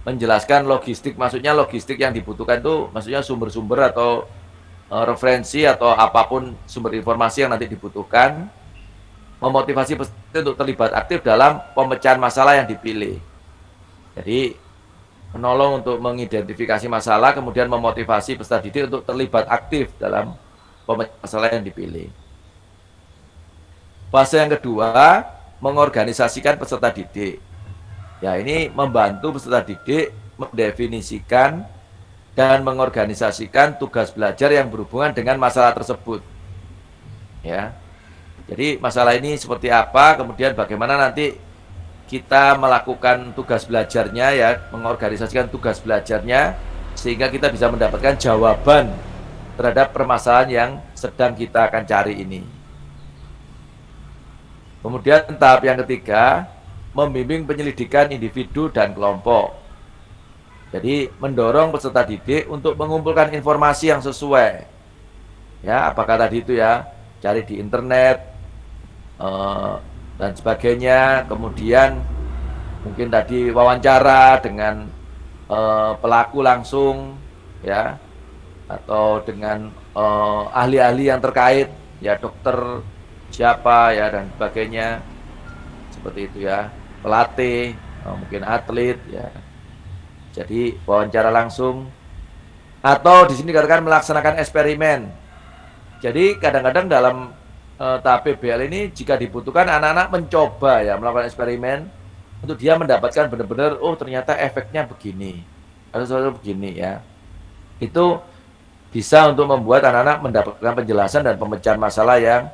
menjelaskan logistik, maksudnya logistik yang dibutuhkan itu maksudnya sumber-sumber atau referensi atau apapun sumber informasi yang nanti dibutuhkan. memotivasi peserta didik untuk terlibat aktif dalam pemecahan masalah yang dipilih. Jadi menolong untuk mengidentifikasi masalah, kemudian memotivasi peserta didik untuk terlibat aktif dalam pemecahan masalah yang dipilih. Fase yang kedua, mengorganisasikan peserta didik. Ya, ini membantu peserta didik mendefinisikan dan mengorganisasikan tugas belajar yang berhubungan dengan masalah tersebut. Ya. Jadi masalah ini seperti apa, kemudian bagaimana nanti kita melakukan tugas belajarnya ya, mengorganisasikan tugas belajarnya sehingga kita bisa mendapatkan jawaban terhadap permasalahan yang sedang kita akan cari ini. Kemudian tahap yang ketiga, membimbing penyelidikan individu dan kelompok. Jadi mendorong peserta didik untuk mengumpulkan informasi yang sesuai. Ya, apakah tadi itu ya, cari di internet dan sebagainya. Kemudian mungkin tadi wawancara dengan pelaku langsung, ya, atau dengan ahli-ahli yang terkait, ya dokter siapa ya dan sebagainya, seperti itu ya, pelatih, mungkin atlet ya. Jadi wawancara langsung, atau di sini dikatakan melaksanakan eksperimen. Jadi kadang-kadang dalam tahap PBL ini jika dibutuhkan anak-anak mencoba ya melakukan eksperimen untuk dia mendapatkan benar-benar oh ternyata efeknya begini atau sesuatu begini ya. Itu bisa untuk membuat anak-anak mendapatkan penjelasan dan pemecahan masalah yang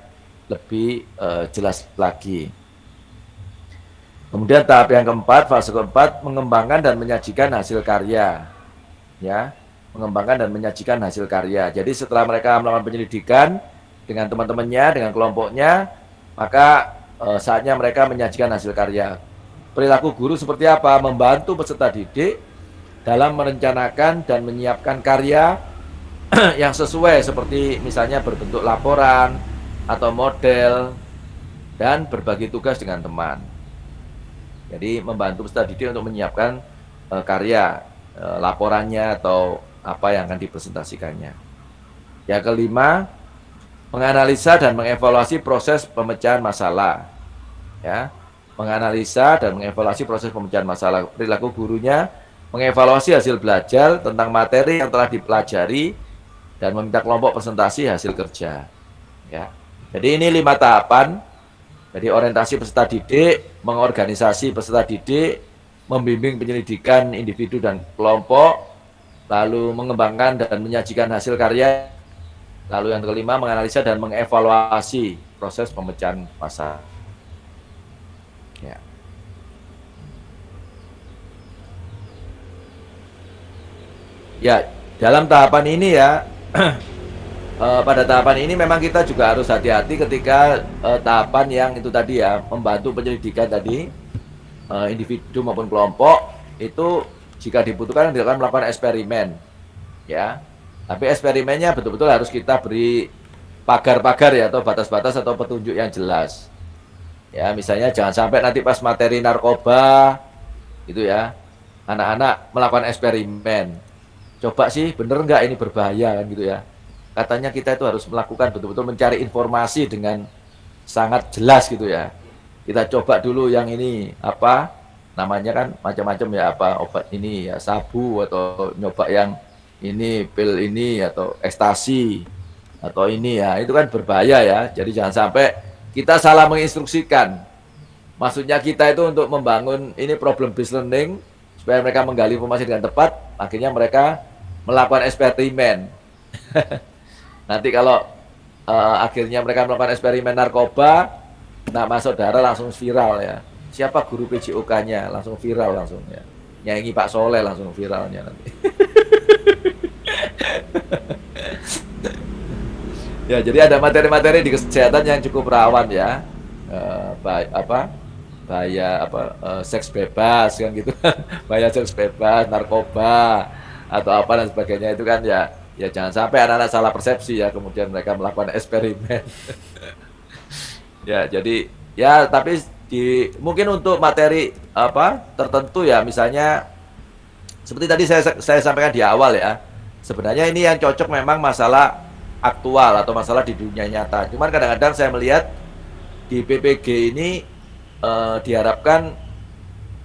lebih jelas lagi. Kemudian tahap yang keempat, fase keempat, mengembangkan dan menyajikan hasil karya. Ya, mengembangkan dan menyajikan hasil karya. Jadi setelah mereka melakukan penyelidikan dengan teman-temannya, dengan kelompoknya, maka saatnya mereka menyajikan hasil karya. Perilaku guru seperti apa? Membantu peserta didik dalam merencanakan dan menyiapkan karya yang sesuai, seperti misalnya berbentuk laporan atau model, dan berbagi tugas dengan teman. Jadi membantu peserta didik untuk menyiapkan karya, laporannya atau apa yang akan dipresentasikannya. Yang kelima, menganalisa dan mengevaluasi proses pemecahan masalah. Ya, menganalisa dan mengevaluasi proses pemecahan masalah. Perilaku gurunya mengevaluasi hasil belajar tentang materi yang telah dipelajari dan meminta kelompok presentasi hasil kerja. Ya. Jadi ini 5 tahapan. Jadi orientasi peserta didik, mengorganisasi peserta didik, membimbing penyelidikan individu dan kelompok, lalu mengembangkan dan menyajikan hasil karya. Lalu yang kelima, menganalisa dan mengevaluasi proses pemecahan masalah. Ya. Ya, dalam tahapan ini ya, pada tahapan ini memang kita juga harus hati-hati ketika tahapan yang itu tadi ya, membantu penyelidikan tadi, individu maupun kelompok, itu jika dibutuhkan dilakukan melakukan eksperimen. Ya. Tapi eksperimennya betul-betul harus kita beri pagar-pagar ya, atau batas-batas atau petunjuk yang jelas. Ya, misalnya jangan sampai nanti pas materi narkoba gitu ya, anak-anak melakukan eksperimen. Coba sih bener nggak ini berbahaya kan gitu ya. Katanya kita itu harus melakukan betul-betul mencari informasi dengan sangat jelas gitu ya. Kita coba dulu yang ini apa namanya kan macam-macam ya, apa obat ini ya, sabu, atau nyoba yang ini pil ini atau ekstasi atau ini ya, itu kan berbahaya ya. Jadi jangan sampai kita salah menginstruksikan. Maksudnya kita itu untuk membangun ini problem based learning supaya mereka menggali informasi dengan tepat, akhirnya mereka melakukan eksperimen. Nanti kalau akhirnya mereka melakukan eksperimen narkoba, nah masuk darah langsung viral ya. Siapa guru PJOK-nya langsung viral langsung ya. Nyanyi Pak Soleh langsung viralnya nanti. Ya, jadi ada materi-materi di kesehatan yang cukup rawan ya, bahaya seks bebas kan gitu, bahaya seks bebas, narkoba atau apa dan sebagainya, itu kan ya jangan sampai anak-anak salah persepsi ya, kemudian mereka melakukan eksperimen. Ya, jadi ya tapi mungkin untuk materi tertentu ya, misalnya seperti tadi saya sampaikan di awal ya, sebenarnya ini yang cocok memang masalah aktual atau masalah di dunia nyata. Cuman kadang-kadang saya melihat di PPG ini diharapkan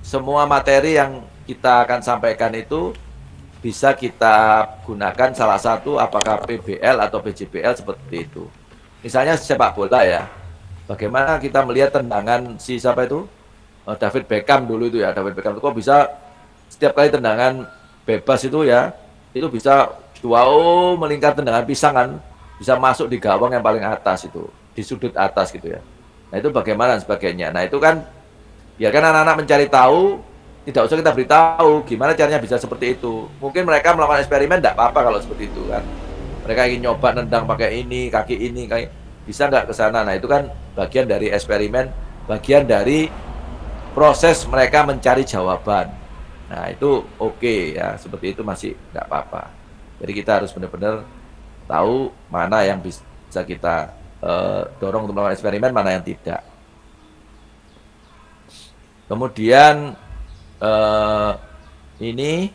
semua materi yang kita akan sampaikan itu bisa kita gunakan salah satu apakah PBL atau PJBL seperti itu. Misalnya sepak bola ya. Bagaimana kita melihat tendangan si siapa itu? David Beckham dulu itu ya. David Beckham itu kok bisa setiap kali tendangan bebas itu ya, itu bisa melingkar tendangan pisang kan, bisa masuk di gawang yang paling atas itu, di sudut atas gitu ya. Nah itu bagaimana dan sebagainya. Nah itu kan biarkan anak-anak mencari tahu, tidak usah kita beritahu gimana caranya bisa seperti itu. Mungkin mereka melakukan eksperimen, tidak apa-apa kalau seperti itu kan. Mereka ingin nyoba nendang pakai ini, kaki ini, bisa nggak ke sana. Nah itu kan bagian dari eksperimen, bagian dari proses mereka mencari jawaban. Nah itu oke ya, seperti itu masih nggak apa-apa. Jadi kita harus benar-benar tahu mana yang bisa kita dorong untuk melakukan eksperimen, mana yang tidak. Kemudian ini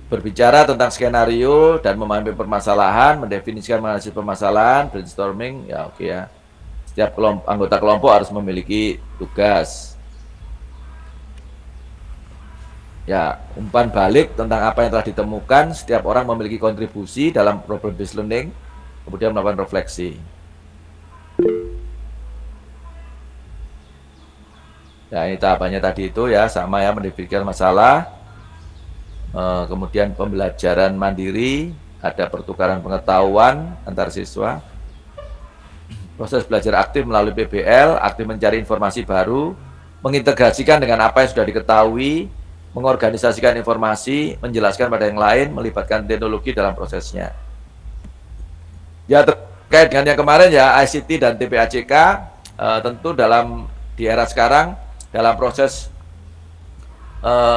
berbicara tentang skenario dan memahami permasalahan, mendefinisikan mengenai permasalahan, brainstorming, ya oke ya. Setiap anggota kelompok harus memiliki tugas. Ya, umpan balik tentang apa yang telah ditemukan, setiap orang memiliki kontribusi dalam problem based learning, kemudian melakukan refleksi. Ya, ini tahapannya tadi itu ya, sama ya, mendefinisikan masalah, kemudian pembelajaran mandiri, ada pertukaran pengetahuan antar siswa, proses belajar aktif melalui PBL, aktif mencari informasi baru, mengintegrasikan dengan apa yang sudah diketahui, mengorganisasikan informasi, menjelaskan pada yang lain, melibatkan teknologi dalam prosesnya. Ya, terkait dengan yang kemarin ya, ICT dan TPAJK, tentu di era sekarang, dalam proses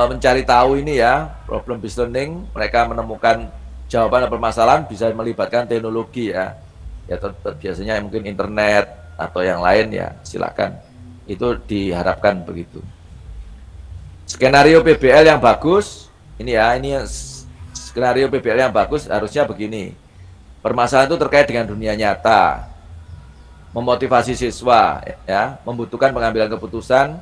mencari tahu ini ya, problem based learning, mereka menemukan jawaban permasalahan bisa melibatkan teknologi ya. Ya biasanya mungkin internet atau yang lain ya, silakan. Itu diharapkan begitu. Skenario PBL yang bagus, ini ya, ini skenario PBL yang bagus harusnya begini. Permasalahan itu terkait dengan dunia nyata, memotivasi siswa, ya, membutuhkan pengambilan keputusan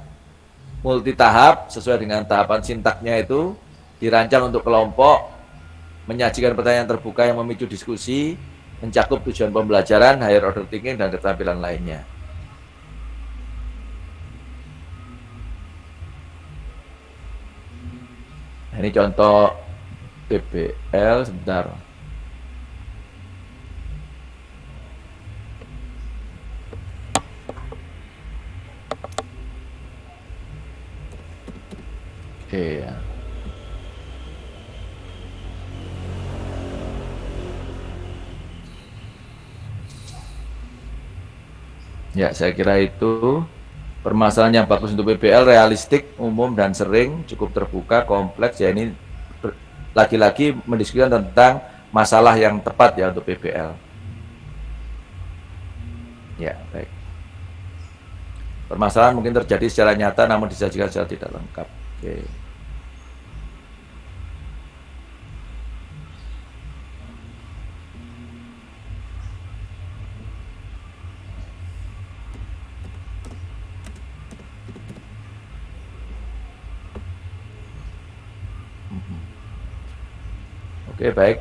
multi tahap sesuai dengan tahapan sintaknya itu, dirancang untuk kelompok, menyajikan pertanyaan terbuka yang memicu diskusi, mencakup tujuan pembelajaran, higher order thinking, dan keterampilan lainnya. Nah, ini contoh PBL, sebentar. Oke ya. Ya, saya kira itu permasalahan yang bagus untuk PBL, realistik, umum, dan sering, cukup terbuka, kompleks. Ya, ini lagi-lagi mendiskusikan tentang masalah yang tepat ya untuk PBL. Ya, baik. Permasalahan mungkin terjadi secara nyata, namun disajikan secara tidak lengkap. Oke. Oke, baik.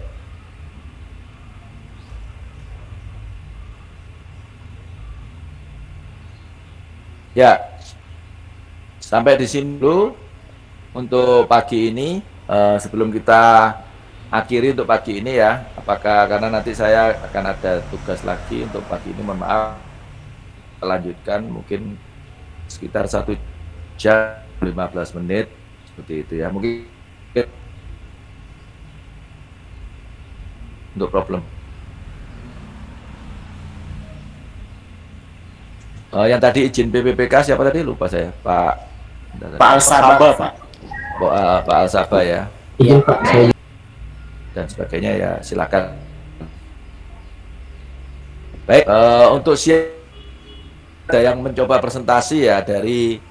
Ya, sampai di sini dulu untuk pagi ini. Sebelum kita akhiri untuk pagi ini ya, apakah karena nanti saya akan ada tugas lagi untuk pagi ini, mohon maaf, lanjutkan mungkin sekitar 1 jam 15 menit seperti itu ya, mungkin untuk problem. Yang tadi izin PPPK siapa tadi, lupa saya, Pak
Al-Sabah, Pak.
Pak Al-Sabah ya.
Iya, Pak.
Dan sebagainya ya, silakan. Baik, untuk ada yang mencoba presentasi ya dari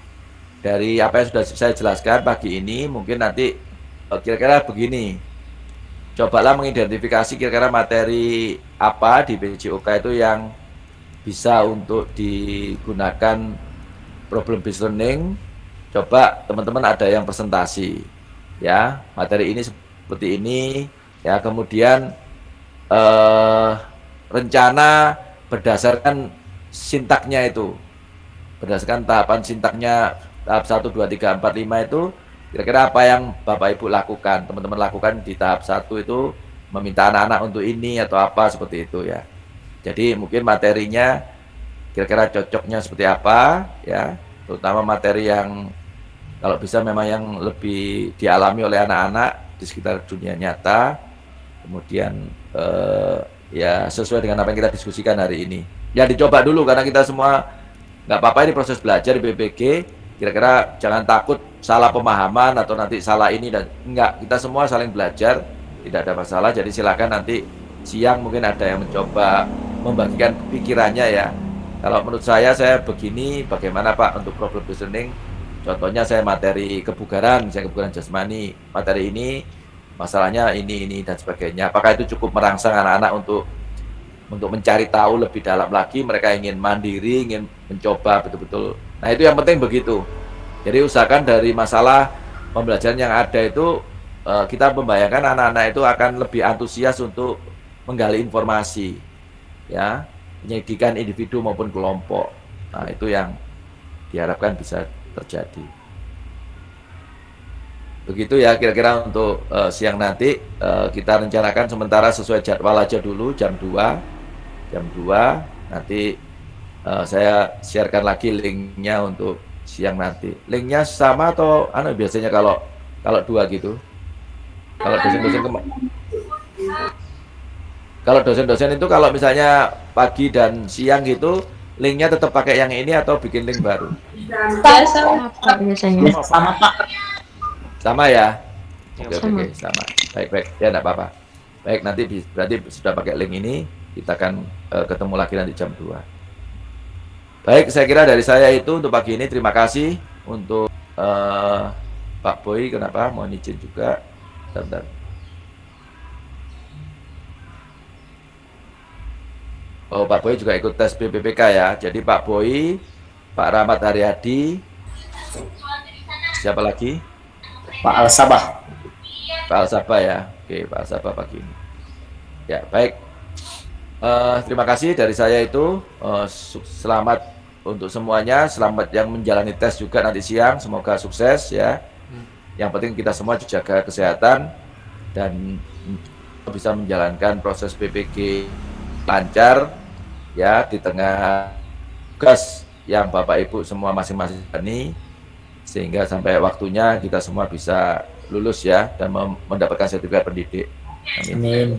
apa yang sudah saya jelaskan pagi ini, mungkin nanti kira-kira begini. Cobalah mengidentifikasi kira-kira materi apa di PJOK itu yang bisa untuk digunakan problem based learning, coba teman-teman ada yang presentasi ya, materi ini seperti ini ya, kemudian rencana berdasarkan sintaknya itu, berdasarkan tahapan sintaknya, tahap 1, 2, 3, 4, 5 itu kira-kira apa yang Bapak Ibu lakukan, teman-teman lakukan di tahap 1 itu, meminta anak-anak untuk ini atau apa seperti itu ya. Jadi mungkin materinya kira-kira cocoknya seperti apa ya, terutama materi yang kalau bisa memang yang lebih dialami oleh anak-anak di sekitar dunia nyata, kemudian ya sesuai dengan apa yang kita diskusikan hari ini. Ya dicoba dulu karena kita semua nggak apa-apa, ini proses belajar di BPG, kira-kira jangan takut salah pemahaman atau nanti salah ini dan enggak, kita semua saling belajar, tidak ada masalah. Jadi silakan nanti siang mungkin ada yang mencoba membagikan pikirannya ya. Kalau menurut saya begini, bagaimana Pak untuk problem listening? Contohnya saya materi kebugaran, saya kebugaran jasmani, materi ini masalahnya ini dan sebagainya. Apakah itu cukup merangsang anak-anak untuk mencari tahu lebih dalam lagi, mereka ingin mandiri, ingin mencoba betul-betul. Nah itu yang penting begitu. Jadi usahakan dari masalah pembelajaran yang ada itu kita membayangkan anak-anak itu akan lebih antusias untuk menggali informasi, ya, penyidikan individu maupun kelompok. Nah itu yang diharapkan bisa terjadi. Begitu ya kira-kira untuk siang nanti kita rencanakan sementara sesuai jadwal aja dulu jam 2 nanti saya sharekan lagi linknya untuk siang nanti. Linknya sama atau biasanya kalau 2 gitu. Kalau dosen-dosen itu kalau misalnya pagi dan siang gitu, linknya tetap pakai yang ini atau bikin link baru?
Biasanya.
Sama Pak.
Sama ya?
Ya,
Oke, sama. Baik. Ya, enggak apa-apa. Baik, nanti berarti sudah pakai link ini, kita akan ketemu lagi nanti jam 2. Baik, saya kira dari saya itu untuk pagi ini. Terima kasih untuk Pak Boy, kenapa? Mohon izin juga. Bentar. Oh, Pak Boy juga ikut tes BPPK ya. Jadi Pak Boy, Pak Rahmat Haryadi, siapa lagi?
Pak Al-Sabah.
Pak Al-Sabah ya. Oke, Pak Al-Sabah pagi ini. Ya, baik. Terima kasih dari saya itu. Selamat untuk semuanya. Selamat yang menjalani tes juga nanti siang. Semoga sukses ya. Yang penting kita semua jaga kesehatan dan bisa menjalankan proses BPG lancar ya di tengah tugas yang Bapak Ibu semua masing-masing ini, sehingga sampai waktunya kita semua bisa lulus ya dan mendapatkan sertifikat pendidik. Amin.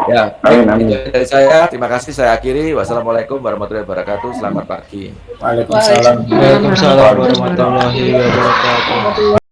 Ya, baik, itu dari saya. Terima kasih, saya akhiri. Wassalamualaikum warahmatullahi wabarakatuh. Selamat pagi.
Waalaikumsalam.
Waalaikumsalam warahmatullahi wabarakatuh.